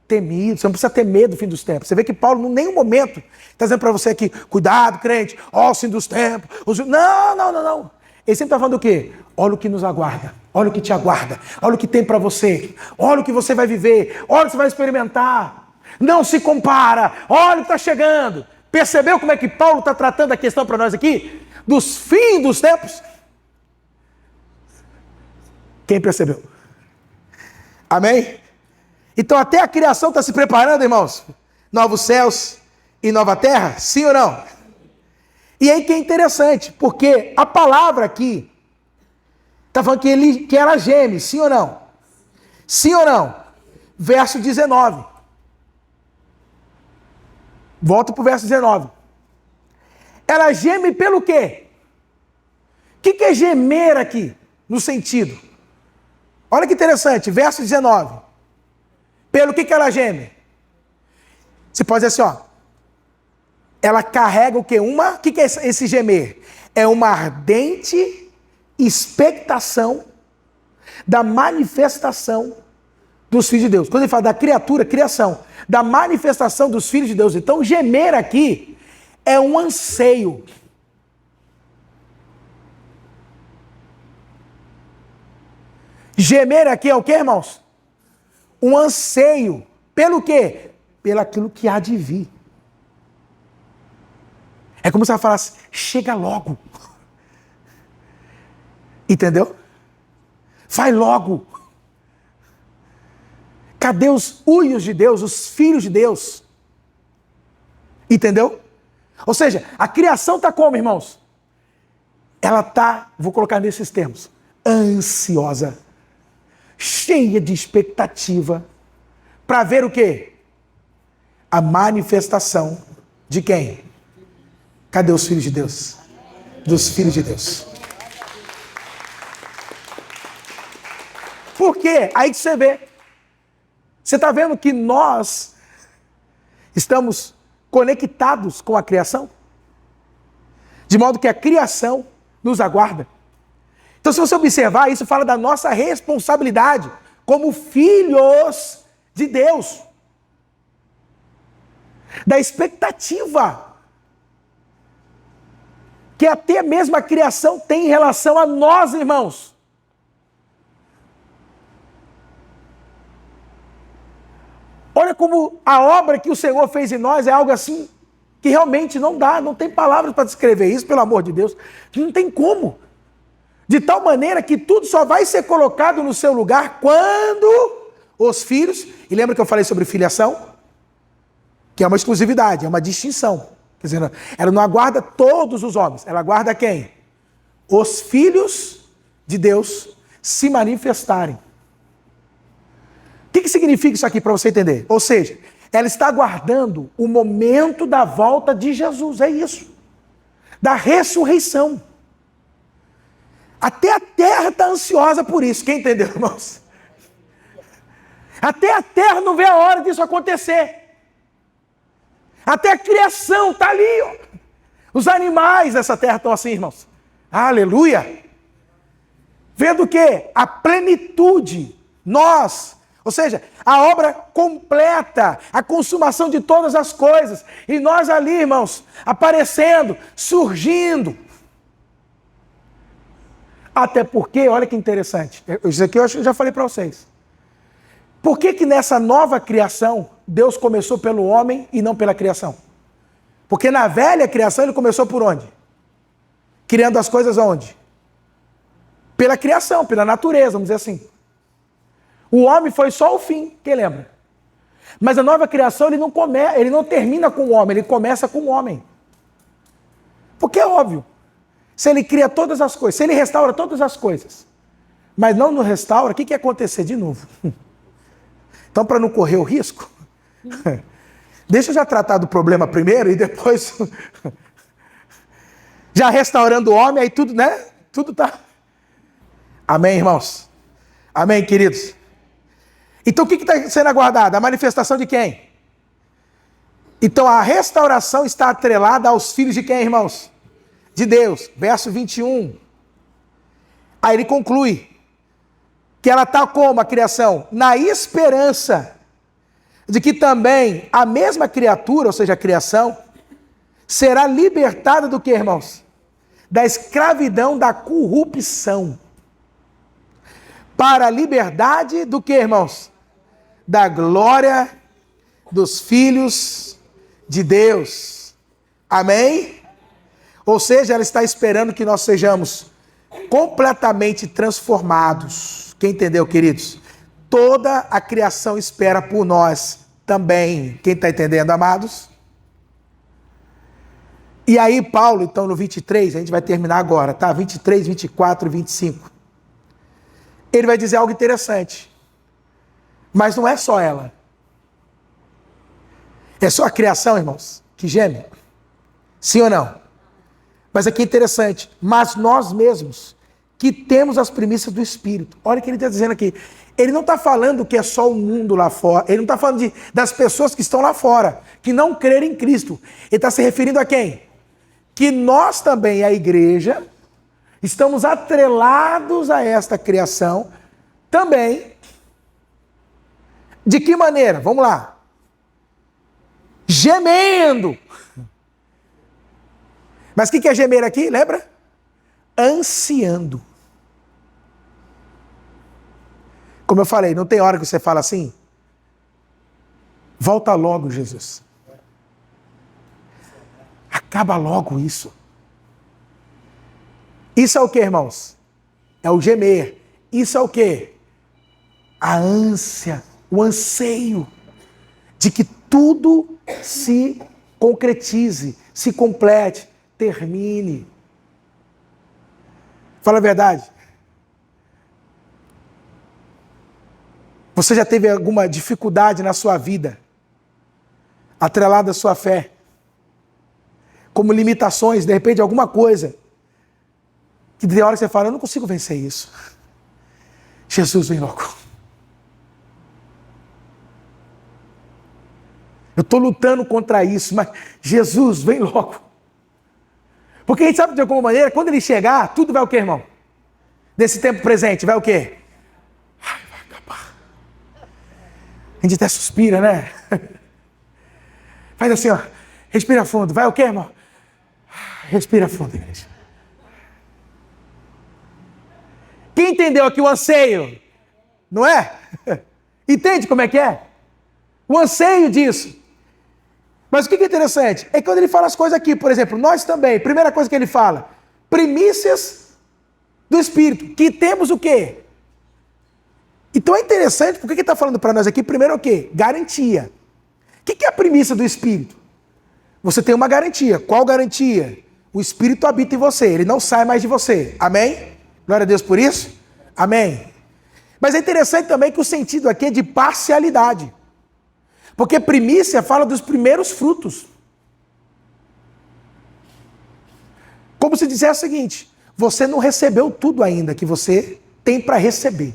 Temido. Você não precisa ter medo do fim dos tempos. Você vê que Paulo, em nenhum momento, está dizendo para você aqui, cuidado, crente, ó, o fim dos tempos. Não. Ele sempre está falando o quê? Olha o que nos aguarda. Olha o que te aguarda. Olha o que tem para você. Olha o que você vai viver. Olha o que você vai experimentar. Não se compara. Olha o que está chegando. Percebeu como é que Paulo está tratando a questão para nós aqui? Dos fins dos tempos? Quem percebeu? Amém? Então até a criação está se preparando, irmãos? Novos céus e nova terra? Sim ou não? E aí que é interessante, porque a palavra aqui está falando que ela geme, sim ou não? Sim ou não? Verso 19. Volta para o verso 19. Ela geme pelo quê? O que é gemer aqui, no sentido? Olha que interessante, verso 19. Pelo que ela geme? Você pode dizer assim, ó. Ela carrega o quê? O que é esse gemer? É uma ardente expectação da manifestação dos filhos de Deus. Quando ele fala da criatura, criação, da manifestação dos filhos de Deus. Então, gemer aqui é um anseio. Gemer aqui é o quê, irmãos? Um anseio. Pelo quê? Pelo aquilo que há de vir. É como se ela falasse, chega logo. Entendeu? Vai logo. Cadê os uios de Deus, os filhos de Deus? Entendeu? Ou seja, a criação está como, irmãos? Ela está, vou colocar nesses termos, ansiosa. cheia de expectativa, para ver o quê? A manifestação de quem? Cadê os filhos de Deus? Dos filhos de Deus. Por quê? Aí que você vê. Você está vendo que nós estamos conectados com a criação? De modo que a criação nos aguarda. Então, se você observar, isso fala da nossa responsabilidade como filhos de Deus. Da expectativa que até mesmo a criação tem em relação a nós, irmãos. Olha como a obra que o Senhor fez em nós é algo assim que realmente não dá, não tem palavras para descrever isso, pelo amor de Deus. Não tem como. De tal maneira que tudo só vai ser colocado no seu lugar quando os filhos, e lembra que eu falei sobre filiação? Que é uma exclusividade, é uma distinção. Quer dizer, ela não aguarda todos os homens, ela aguarda quem? Os filhos de Deus se manifestarem. O que significa isso aqui para você entender? Ou seja, ela está aguardando o momento da volta de Jesus, é isso. Da ressurreição. Até a terra está ansiosa por isso, quem entendeu, irmãos? Até a terra não vê a hora disso acontecer. Até a criação está ali, ó. Os animais dessa terra estão assim, irmãos. Aleluia! Vendo o quê? A plenitude, nós, ou seja, a obra completa, a consumação de todas as coisas. E nós ali, irmãos, aparecendo, surgindo. Até porque, olha que interessante, isso aqui eu já falei para vocês. Por que nessa nova criação, Deus começou pelo homem e não pela criação? Porque na velha criação ele começou por onde? Criando as coisas onde? Pela criação, pela natureza, vamos dizer assim. O homem foi só o fim, quem lembra? Mas a nova criação ele não termina com o homem, ele começa com o homem. Porque é óbvio, se ele cria todas as coisas, se ele restaura todas as coisas, mas não nos restaura, o que ia acontecer de novo? Então, para não correr o risco, deixa eu já tratar do problema primeiro e depois, já restaurando o homem, aí tudo, né? Tudo tá. Amém, irmãos? Amém, queridos? Então, o que está sendo aguardado? A manifestação de quem? Então, a restauração está atrelada aos filhos de quem, irmãos? De Deus. Verso 21. Aí ele conclui que ela está como a criação? Na esperança de que também a mesma criatura, ou seja, a criação, será libertada do que, irmãos? Da escravidão, da corrupção. Para a liberdade do que, irmãos? Da glória dos filhos de Deus. Amém? Ou seja, ela está esperando que nós sejamos completamente transformados. Quem entendeu, queridos? Toda a criação espera por nós também. Quem está entendendo, amados? E aí, Paulo, então, no 23, a gente vai terminar agora, tá? 23, 24 e 25. Ele vai dizer algo interessante. Mas não é só ela. É só a criação, irmãos, que geme? Sim ou não? Mas aqui é interessante. Mas nós mesmos, que temos as primícias do Espírito. Olha o que ele está dizendo aqui. Ele não está falando que é só o mundo lá fora. Ele não está falando das pessoas que estão lá fora, que não creram em Cristo. Ele está se referindo a quem? Que nós também, a igreja, estamos atrelados a esta criação também. De que maneira? Vamos lá. Gemendo. Mas o que é gemer aqui? Lembra? Ansiando. Como eu falei, não tem hora que você fala assim? Volta logo, Jesus. Acaba logo isso. Isso é o que, irmãos? É o gemer. Isso é o que? A ânsia, o anseio de que tudo se concretize, se complete, termine. Fala a verdade. Você já teve alguma dificuldade na sua vida, atrelada à sua fé? Como limitações, de repente alguma coisa, que de hora você fala, eu não consigo vencer isso. Jesus, vem logo. Eu estou lutando contra isso, mas Jesus, vem logo. Porque a gente sabe de alguma maneira, quando ele chegar, tudo vai o quê, irmão? Nesse tempo presente, vai o quê? Ai, vai acabar. A gente até suspira, né? Faz assim, ó. Respira fundo. Vai o quê, irmão? Respira fundo, igreja. Quem entendeu aqui o anseio? Não é? Entende como é que é? O anseio disso. Mas o que é interessante? É quando ele fala as coisas aqui, por exemplo, nós também, primeira coisa que ele fala, primícias do Espírito, que temos o quê? Então é interessante, porque ele está falando para nós aqui, primeiro o quê? Garantia. O que é a primícia do Espírito? Você tem uma garantia. Qual garantia? O Espírito habita em você, ele não sai mais de você. Amém? Glória a Deus por isso? Amém. Mas é interessante também que o sentido aqui é de parcialidade. Porque primícia fala dos primeiros frutos. Como se dissesse o seguinte, você não recebeu tudo ainda que você tem para receber.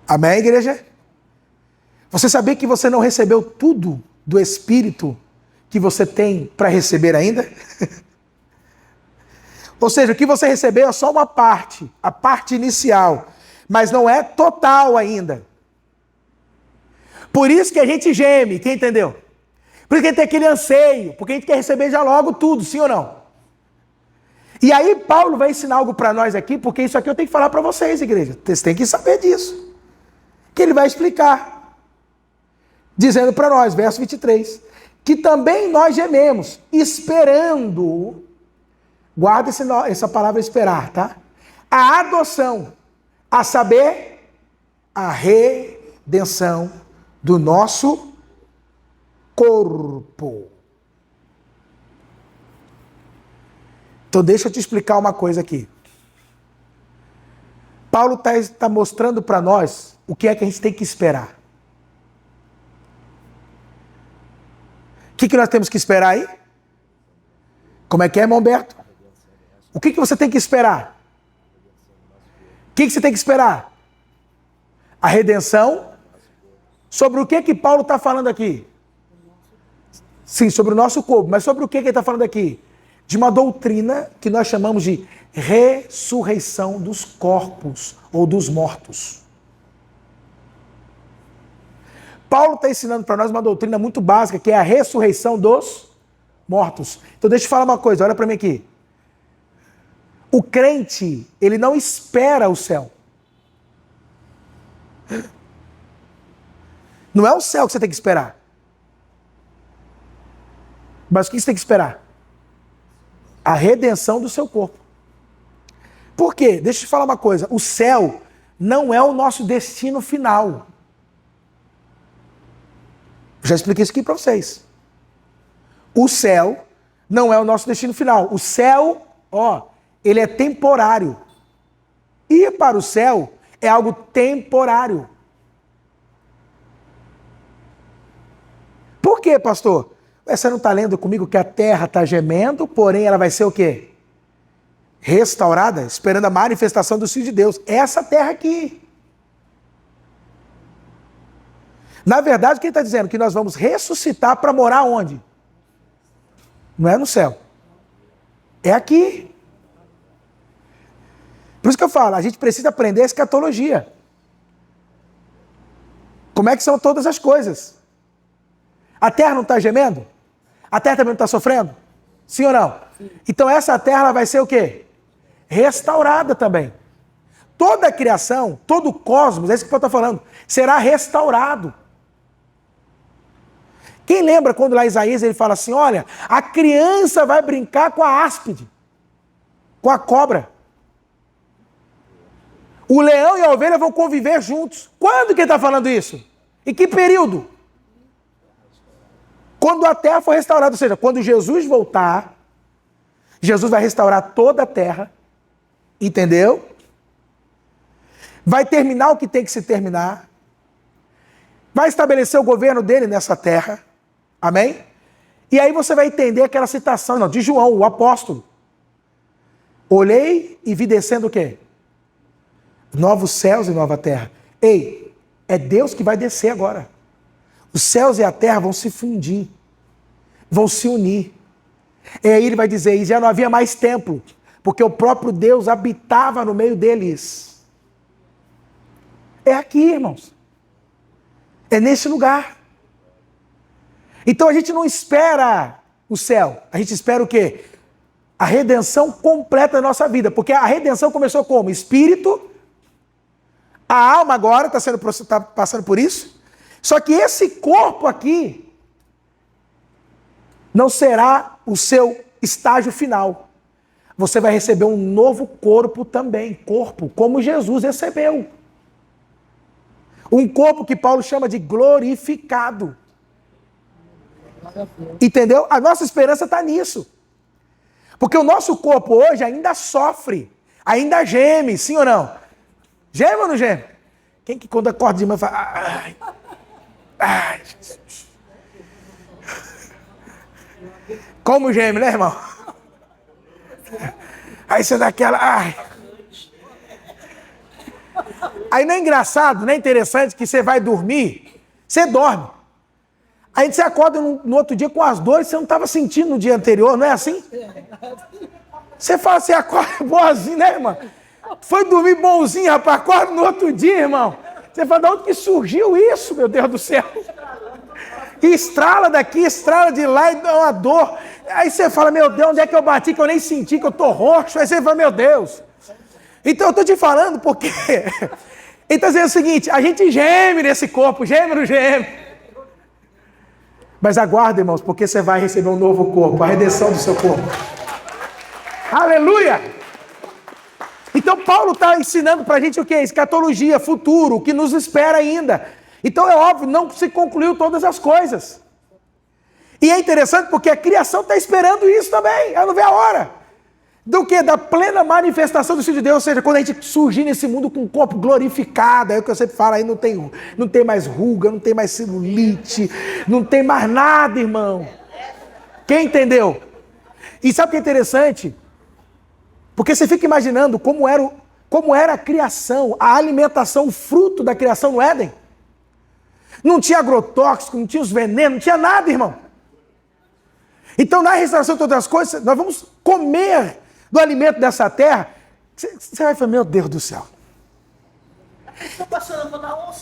Amém, igreja? Você sabia que você não recebeu tudo do Espírito que você tem para receber ainda? Ou seja, o que você recebeu é só uma parte, a parte inicial, mas não é total ainda. Por isso que a gente geme, quem entendeu? Por isso que a gente tem aquele anseio, porque a gente quer receber já logo tudo, sim ou não? E aí Paulo vai ensinar algo para nós aqui, porque isso aqui eu tenho que falar para vocês, igreja. Vocês têm que saber disso. Que ele vai explicar, dizendo para nós, verso 23, que também nós gememos, esperando, guarda essa palavra esperar, tá? A adoção, a saber, a redenção do nosso corpo. Então deixa eu te explicar uma coisa aqui. Paulo está mostrando para nós o que é que a gente tem que esperar. O que nós temos que esperar aí? Como é que é, irmão Humberto? O que você tem que esperar? O que você tem que esperar? A redenção. Sobre o que Paulo está falando aqui? Sim, sobre o nosso corpo. Mas sobre o que ele está falando aqui? De uma doutrina que nós chamamos de ressurreição dos corpos ou dos mortos. Paulo está ensinando para nós uma doutrina muito básica, que é a ressurreição dos mortos. Então deixa eu falar uma coisa, olha para mim aqui. O crente, ele não espera o céu. Não é o céu que você tem que esperar. Mas o que você tem que esperar? A redenção do seu corpo. Por quê? Deixa eu te falar uma coisa. O céu não é o nosso destino final. Já expliquei isso aqui para vocês. O céu não é o nosso destino final. O céu, ele é temporário. Ir para o céu é algo temporário. Por quê, pastor? Você não está lendo comigo que a terra está gemendo, porém ela vai ser o quê? Restaurada, esperando a manifestação do Filho de Deus. Essa terra aqui. Na verdade, quem está dizendo que nós vamos ressuscitar para morar onde? Não é no céu. É aqui. Por isso que eu falo, a gente precisa aprender a escatologia. Como é que são todas as coisas? A terra não está gemendo? A terra também não está sofrendo? Sim ou não? Sim. Então essa terra ela vai ser o quê? Restaurada também. Toda a criação, todo o cosmos, é isso que o Paulo está falando, será restaurado. Quem lembra quando lá Isaías ele fala assim, olha, a criança vai brincar com a áspide, com a cobra. O leão e a ovelha vão conviver juntos. Quando que ele está falando isso? Em que período? Quando a terra for restaurada, ou seja, quando Jesus voltar, Jesus vai restaurar toda a terra, entendeu? vai terminar o que tem que se terminar, vai estabelecer o governo dele nessa terra, amém? E aí você vai entender aquela citação de João, o apóstolo. Olhei e vi descendo o quê? Novos céus e nova terra. Ei, é Deus que vai descer agora. Os céus e a terra vão se fundir, vão se unir. E aí ele vai dizer, e já não havia mais templo, porque o próprio Deus habitava no meio deles. É aqui, irmãos. É nesse lugar. Então a gente não espera o céu, a gente espera o quê? A redenção completa da nossa vida, porque a redenção começou como? Espírito, a alma agora está passando por isso, só que esse corpo aqui não será o seu estágio final. Você vai receber um novo corpo também, corpo, como Jesus recebeu. Um corpo que Paulo chama de glorificado. Entendeu? A nossa esperança está nisso. Porque o nosso corpo hoje ainda sofre, ainda geme, sim ou não? Geme ou não geme? Quem que quando acorda de manhã fala, ai, Jesus. Como geme, né, irmão? Aí você dá aquela, ai. Aí não é engraçado, não é interessante que você vai dormir, você dorme. Aí você acorda no outro dia com as dores que você não estava sentindo no dia anterior, não é assim? Você fala, você acorda boazinho, né, irmão? Foi dormir bonzinho, rapaz, acorda no outro dia, irmão. Você fala, de onde que surgiu isso, meu Deus do céu? E estrala daqui, estrala de lá e dá uma dor. Aí você fala, meu Deus, onde é que eu bati que eu nem senti, que eu tô roxo? Aí você fala, meu Deus. Então eu tô te falando porque... Então é o seguinte, a gente geme nesse corpo, geme ou não geme? Mas aguarda, irmãos, porque você vai receber um novo corpo, a redenção do seu corpo. Aleluia! Então Paulo está ensinando para a gente o que é escatologia, futuro, o que nos espera ainda. Então é óbvio, não se concluiu todas as coisas. E é interessante porque a criação está esperando isso também, ela não vê a hora. Do que? Da plena manifestação do Filho de Deus, ou seja, quando a gente surgir nesse mundo com um corpo glorificado, é o que eu sempre falo, aí não tem mais ruga, não tem mais celulite, não tem mais nada, irmão. Quem entendeu? E sabe o que é interessante? Porque você fica imaginando como era a criação, a alimentação, o fruto da criação no Éden. Não tinha agrotóxico, não tinha os venenos, não tinha nada, irmão. Então, na restauração de todas as coisas, nós vamos comer do alimento dessa terra. Você vai falar, meu Deus do céu.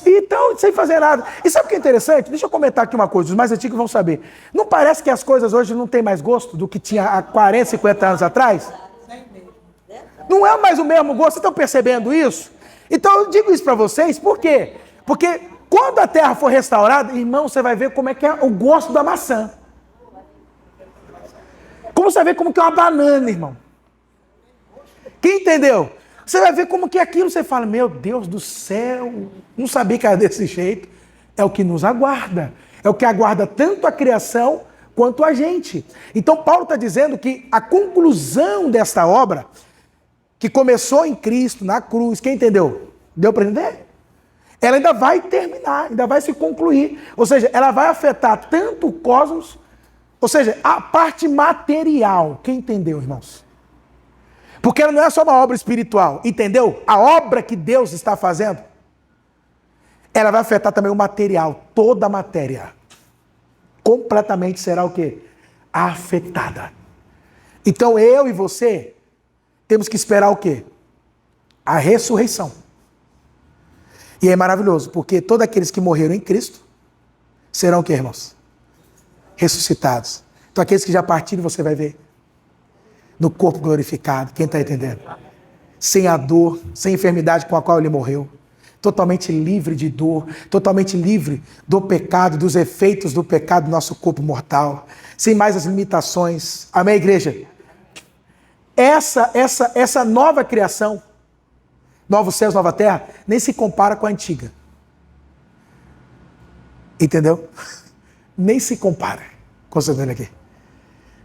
Então, sem fazer nada. E sabe o que é interessante? Deixa eu comentar aqui uma coisa, os mais antigos vão saber. Não parece que as coisas hoje não têm mais gosto do que tinha há 40, 50 anos atrás? Não é mais o mesmo gosto, vocês estão percebendo isso? Então eu digo isso para vocês, por quê? Porque quando a terra for restaurada, irmão, você vai ver como é que é o gosto da maçã. Como você vai ver como que é uma banana, irmão. Quem entendeu? Você vai ver como que é aquilo, você fala, meu Deus do céu, não sabia que era desse jeito. É o que nos aguarda. É o que aguarda tanto a criação quanto a gente. Então Paulo está dizendo que a conclusão desta obra, que começou em Cristo, na cruz, quem entendeu? Deu para entender? Ela ainda vai terminar, ainda vai se concluir. Ou seja, ela vai afetar tanto o cosmos, ou seja, a parte material. Quem entendeu, irmãos? Porque ela não é só uma obra espiritual, entendeu? A obra que Deus está fazendo, ela vai afetar também o material, toda a matéria. Completamente será o quê? Afetada. Então eu e você temos que esperar o quê? A ressurreição. E é maravilhoso, porque todos aqueles que morreram em Cristo serão o quê, irmãos? Ressuscitados. Então aqueles que já partiram, você vai ver no corpo glorificado. Quem está entendendo? Sem a dor, sem a enfermidade com a qual ele morreu. Totalmente livre de dor, totalmente livre do pecado, dos efeitos do pecado do nosso corpo mortal. Sem mais as limitações. Amém, igreja? Essa nova criação, novos céus, nova terra, nem se compara com a antiga. Entendeu? Nem se compara. Considerando aqui.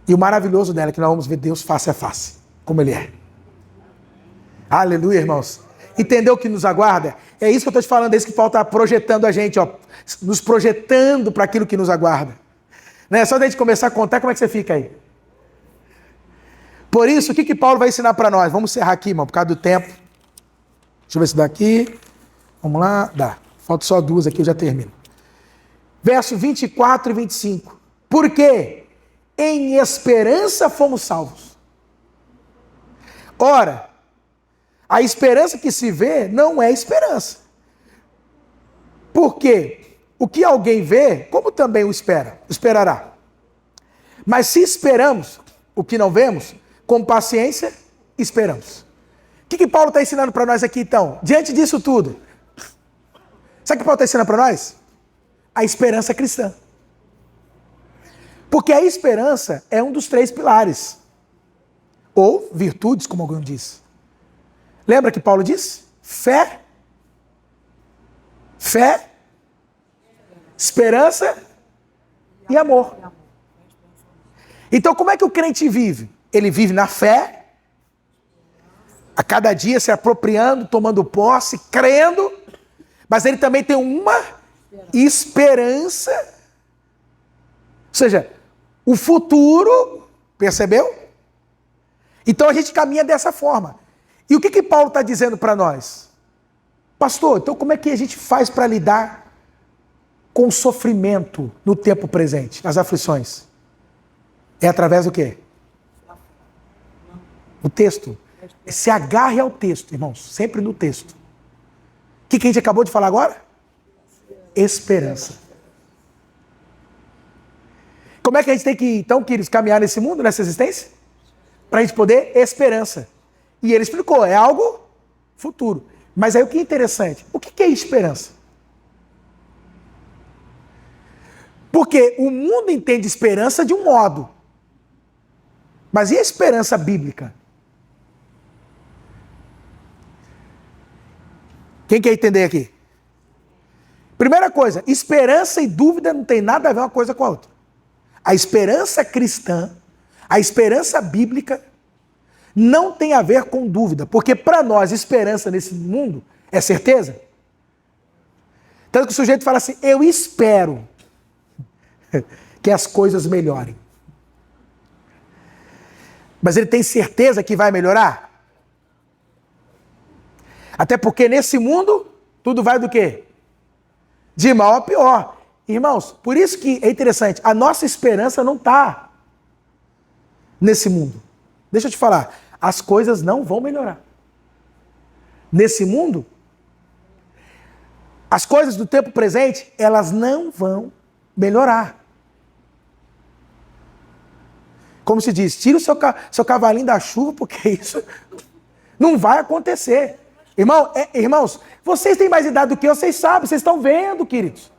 E o maravilhoso dela é que nós vamos ver Deus face a face, como Ele é. Aleluia, irmãos. Entendeu o que nos aguarda? É isso que eu estou te falando, é isso que Paulo está projetando a gente, ó, nos projetando para aquilo que nos aguarda. Né? Só da gente começar a contar, como é que você fica aí? Por isso, o que Paulo vai ensinar para nós? Vamos encerrar aqui, irmão, por causa do tempo. Deixa eu ver se dá aqui. Vamos lá, dá. Falta só duas aqui, eu já termino. Verso 24 e 25. Porque em esperança fomos salvos. Ora, a esperança que se vê não é esperança. Porque o que alguém vê, como também o esperará. Mas se esperamos o que não vemos, com paciência esperamos. O que Paulo está ensinando para nós aqui então? Diante disso tudo, sabe o que Paulo está ensinando para nós? A esperança cristã. Porque a esperança é um dos 3 pilares. Ou virtudes, como alguém disse. Lembra que Paulo disse? Fé, esperança e amor. Então como é que o crente vive? Ele vive na fé, a cada dia se apropriando, tomando posse, crendo, mas ele também tem uma esperança, ou seja, o futuro, percebeu? Então a gente caminha dessa forma. E o que Paulo está dizendo para nós? Pastor, então como é que a gente faz para lidar com o sofrimento no tempo presente, as aflições? É através do quê? O texto. Se agarre ao texto, irmãos, sempre no texto. O que a gente acabou de falar agora? Esperança. Como é que a gente tem que, então, queridos, caminhar nesse mundo, nessa existência? Para a gente poder esperança. E ele explicou, é algo futuro. Mas aí o que é interessante? O que é esperança? Porque o mundo entende esperança de um modo. Mas e a esperança bíblica? Quem quer entender aqui? Primeira coisa, esperança e dúvida não tem nada a ver uma coisa com a outra. A esperança cristã, a esperança bíblica, não tem a ver com dúvida. Porque para nós, esperança nesse mundo é certeza. Tanto que o sujeito fala assim, eu espero que as coisas melhorem. Mas ele tem certeza que vai melhorar? Até porque nesse mundo, tudo vai do quê? De mal a pior. Irmãos, por isso que é interessante, a nossa esperança não está nesse mundo. Deixa eu te falar, as coisas não vão melhorar. Nesse mundo, as coisas do tempo presente, elas não vão melhorar. Como se diz, tira o seu cavalinho da chuva, porque isso não vai acontecer. Irmãos, vocês têm mais idade do que eu, vocês sabem, vocês estão vendo, queridos.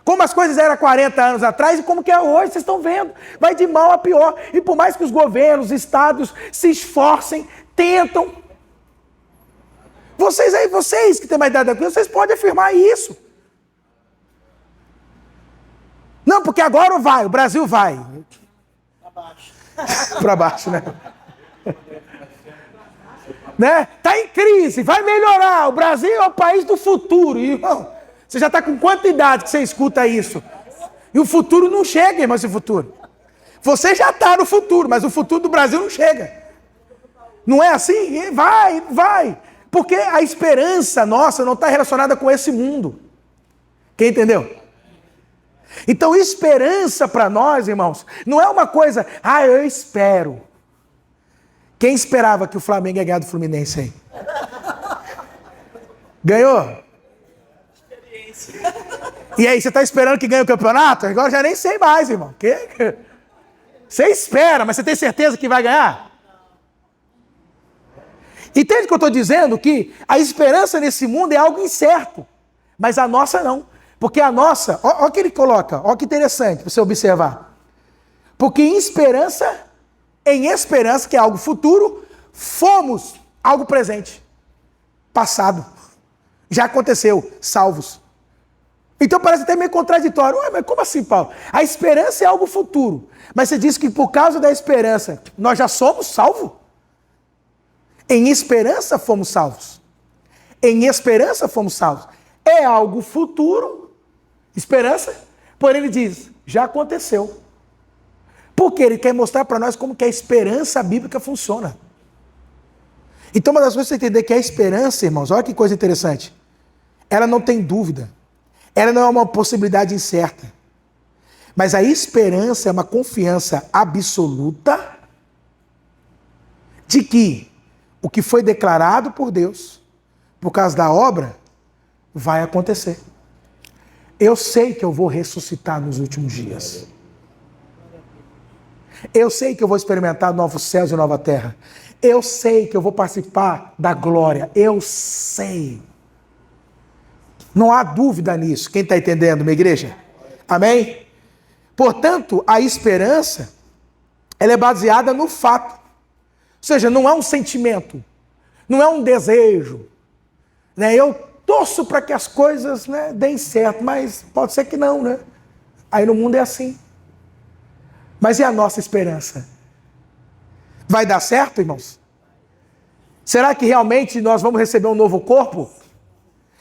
Como as coisas eram 40 anos atrás e como que é hoje, vocês estão vendo. Vai de mal a pior. E por mais que os governos, os estados se esforcem, tentam. Vocês que têm mais idade do que eu, vocês podem afirmar isso. Não, porque agora o Brasil vai. Para baixo, né? Né? Tá em crise, vai melhorar. O Brasil é o país do futuro, irmão. Você já está com quanta idade que você escuta isso? E o futuro não chega, irmão, esse futuro. Você já está no futuro, mas o futuro do Brasil não chega. Não é assim? Vai. Porque a esperança nossa não está relacionada com esse mundo. Quem entendeu? Então, esperança para nós, irmãos, não é uma coisa, eu espero. Quem esperava que o Flamengo ia ganhar do Fluminense aí? Ganhou? E aí, você está esperando que ganhe o campeonato? Agora eu já nem sei mais, irmão. Você espera, mas você tem certeza que vai ganhar? Entende o que eu estou dizendo? Que a esperança nesse mundo é algo incerto, mas a nossa não. Porque a nossa, olha o que ele coloca, olha que interessante para você observar. Porque em esperança, que é algo futuro, fomos algo presente, passado. Já aconteceu, salvos. Então parece até meio contraditório. Ué, mas como assim, Paulo? A esperança é algo futuro. Mas você diz que por causa da esperança, nós já somos salvos? Em esperança fomos salvos. Em esperança fomos salvos. É algo futuro, esperança, porém ele diz, já aconteceu. Porque ele quer mostrar para nós como que a esperança bíblica funciona. Então uma das coisas para você entender que a esperança, irmãos, olha que coisa interessante. Ela não tem dúvida. Ela não é uma possibilidade incerta. Mas a esperança é uma confiança absoluta de que o que foi declarado por Deus, por causa da obra, vai acontecer. Eu sei que eu vou ressuscitar nos últimos dias. Eu sei que eu vou experimentar novos céus e nova terra. Eu sei que eu vou participar da glória. Eu sei. Não há dúvida nisso. Quem está entendendo, minha igreja? Amém? Portanto, a esperança, ela é baseada no fato. Ou seja, não é um sentimento. Não é um desejo. Né? Eu torço para que as coisas, né, deem certo, mas pode ser que não, né? Aí no mundo é assim. Mas e a nossa esperança? Vai dar certo, irmãos? Será que realmente nós vamos receber um novo corpo?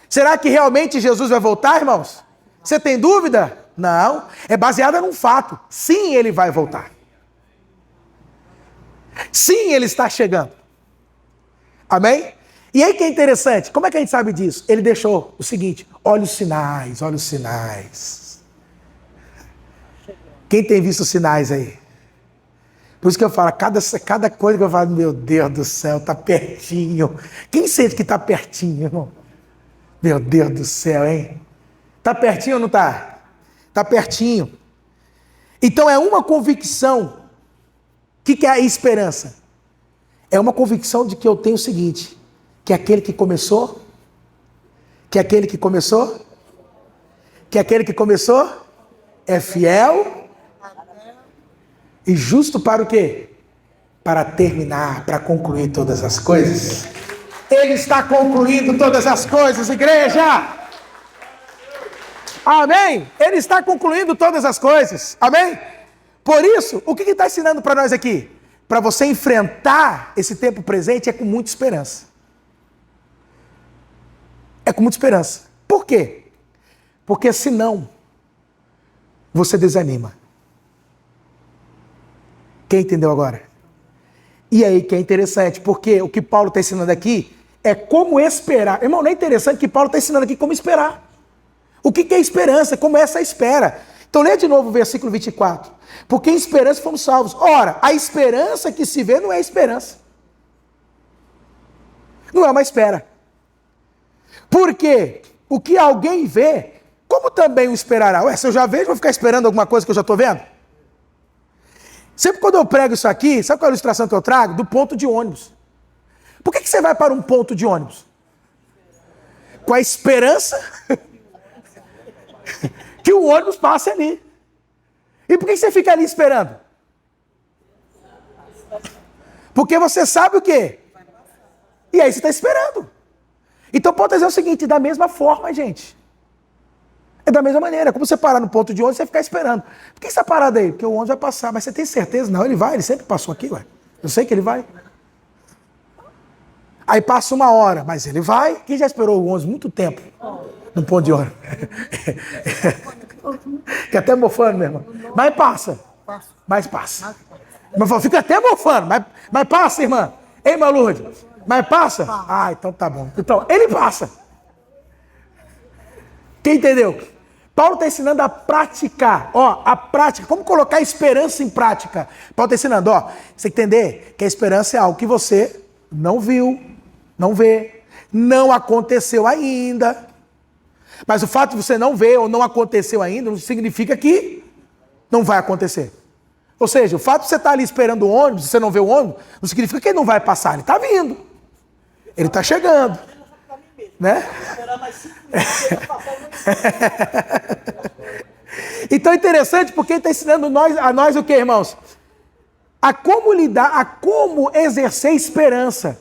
Será que realmente Jesus vai voltar, irmãos? Você tem dúvida? Não. É baseada num fato. Sim, ele vai voltar. Sim, ele está chegando. Amém? E aí que é interessante, como é que a gente sabe disso? Ele deixou o seguinte, olha os sinais, olha os sinais. Quem tem visto os sinais aí? Por isso que eu falo, cada coisa que eu falo, meu Deus do céu, tá pertinho. Quem sente que tá pertinho, irmão? Meu Deus do céu, hein? Tá pertinho ou não tá? Tá pertinho. Então é uma convicção. O que é a esperança? É uma convicção de que eu tenho o seguinte, que aquele que começou, é fiel e justo para o quê? Para terminar, para concluir todas as coisas. Ele está concluindo todas as coisas, igreja! Amém? Ele está concluindo todas as coisas. Amém? Por isso, o que ele está ensinando para nós aqui? Para você enfrentar esse tempo presente é com muita esperança. É com muita esperança. Por quê? Porque senão você desanima. Quem entendeu agora? E aí que é interessante, porque o que Paulo está ensinando aqui é como esperar. Irmão, não é interessante que Paulo está ensinando aqui como esperar. O que é esperança? Como é essa espera? Então lê de novo o versículo 24. Porque em esperança fomos salvos. Ora, a esperança que se vê não é esperança. Não é uma espera. Porque o que alguém vê, como também o esperará? Ué, se eu já vejo, vou ficar esperando alguma coisa que eu já estou vendo? Sempre quando eu prego isso aqui, sabe qual é a ilustração que eu trago? Do ponto de ônibus. Por que você vai para um ponto de ônibus? Com a esperança que o ônibus passe ali. E por que você fica ali esperando? Porque você sabe o quê? E aí você está esperando. Então pode dizer o seguinte, da mesma forma, gente. É da mesma maneira. Como você parar no ponto de ônibus, você ficar esperando. Por que você está parado aí? Porque o ônibus vai passar. Mas você tem certeza? Não, ele vai. Ele sempre passou aqui, ué. Eu sei que ele vai. Aí passa uma hora, mas ele vai. Quem já esperou o ônibus muito tempo no ponto de ônibus? Fica até mofando, meu irmão. Mas passa. Mas passa. Mas fica até mofando. Mas passa, irmã. Ei, irmã Lourdes. Mas passa? Ah, então tá bom. Então, ele passa. Quem entendeu? Paulo está ensinando a praticar. Ó, a prática. Como colocar a esperança em prática? Paulo está ensinando, ó. Você entender que a esperança é algo que você não viu, não vê, não aconteceu ainda. Mas o fato de você não ver ou não aconteceu ainda não significa que não vai acontecer. Ou seja, o fato de você estar ali esperando o ônibus, e você não vê o ônibus, não significa que ele não vai passar. Ele está vindo. Ele está chegando. Né? Então é interessante porque ele está ensinando a nós o que, irmãos? A como lidar, a como exercer esperança.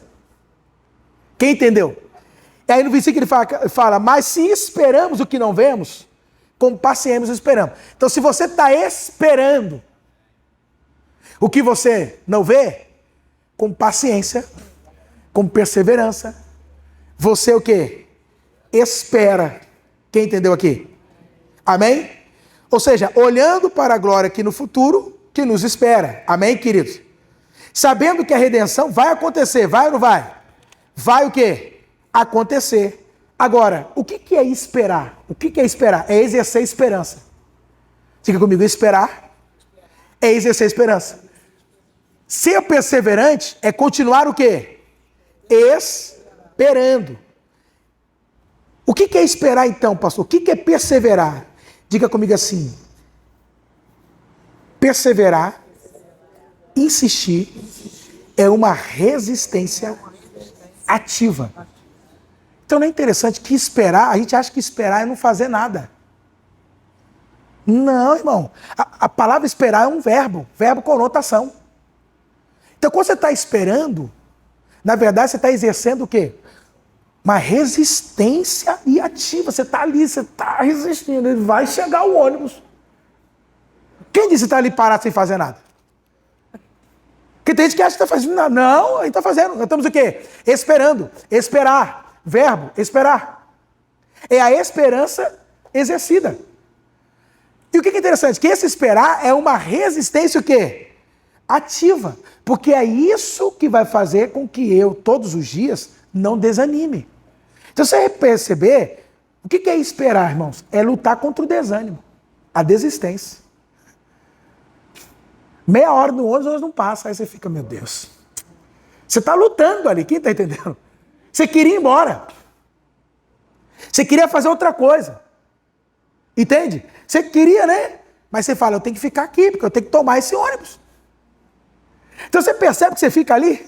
Quem entendeu? E aí no versículo ele fala, mas se esperamos o que não vemos, com paciência esperamos. Então se você está esperando o que você não vê, com paciência, com perseverança, você o quê? Espera. Quem entendeu aqui? Amém? Ou seja, olhando para a glória aqui no futuro, que nos espera. Amém, queridos? Sabendo que a redenção vai acontecer, vai ou não vai? Vai o quê? Acontecer. Agora, o que é esperar? O que é esperar? É exercer esperança. Diga comigo, esperar é exercer esperança. Ser perseverante é continuar o quê? Esperando. O que é esperar então, pastor? O que é perseverar? Diga comigo assim. Perseverar, insistir, é uma resistência ativa. Então não é interessante que esperar, a gente acha que esperar é não fazer nada. Não, irmão. A palavra esperar é um verbo conotação. Então quando você está esperando, na verdade você está exercendo o quê? Uma resistência e ativa. Você está ali, você está resistindo. Ele vai chegar o ônibus. Quem disse que está ali parado sem fazer nada? Porque tem gente que acha que está fazendo nada. Não, a gente está fazendo. Nós estamos o quê? Esperando. Esperar. Verbo, esperar. É a esperança exercida. E o que é interessante? Que esse esperar é uma resistência o quê? Ativa. Porque é isso que vai fazer com que eu, todos os dias, não desanime. Então, você perceber, o que é esperar, irmãos? É lutar contra o desânimo, a desistência. Meia hora no ônibus não passa, aí você fica, meu Deus. Você está lutando ali, quem está entendendo? Você queria ir embora. Você queria fazer outra coisa. Entende? Você queria, né? Mas você fala, eu tenho que ficar aqui, porque eu tenho que tomar esse ônibus. Então você percebe que você fica ali,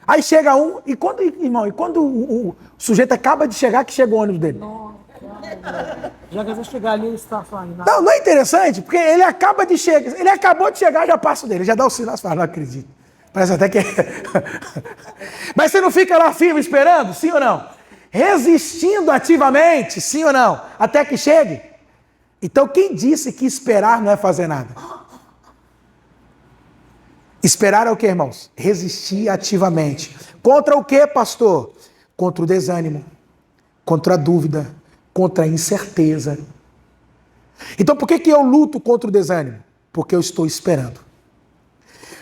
aí chega um, e quando, irmão, o sujeito acaba de chegar, que chega o ônibus dele. Já que eu vou chegar ali, ele está falando. Não é interessante, porque ele acabou de chegar, já passa o dele, já dá o sinal, você fala, não acredito. Parece até que é. Mas você não fica lá firme esperando, sim ou não? Resistindo ativamente, sim ou não? Até que chegue. Então quem disse que esperar não é fazer nada? Esperar é o que, irmãos? Resistir ativamente. Contra o que, pastor? Contra o desânimo, contra a dúvida, contra a incerteza. Então por que eu luto contra o desânimo? Porque eu estou esperando.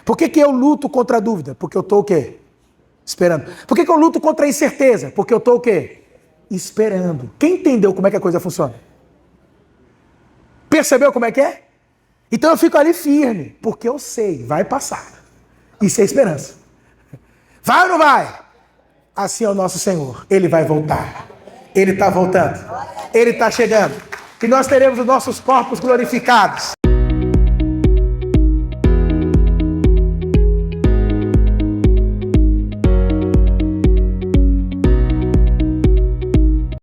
Por que eu luto contra a dúvida? Porque eu estou o quê? Esperando. Por que eu luto contra a incerteza? Porque eu estou o quê? Esperando. Quem entendeu como é que a coisa funciona? Percebeu como é que é? Então eu fico ali firme, porque eu sei, vai passar. Isso é esperança. Vai ou não vai? Assim é o nosso Senhor. Ele vai voltar. Ele está voltando. Ele está chegando. E nós teremos os nossos corpos glorificados.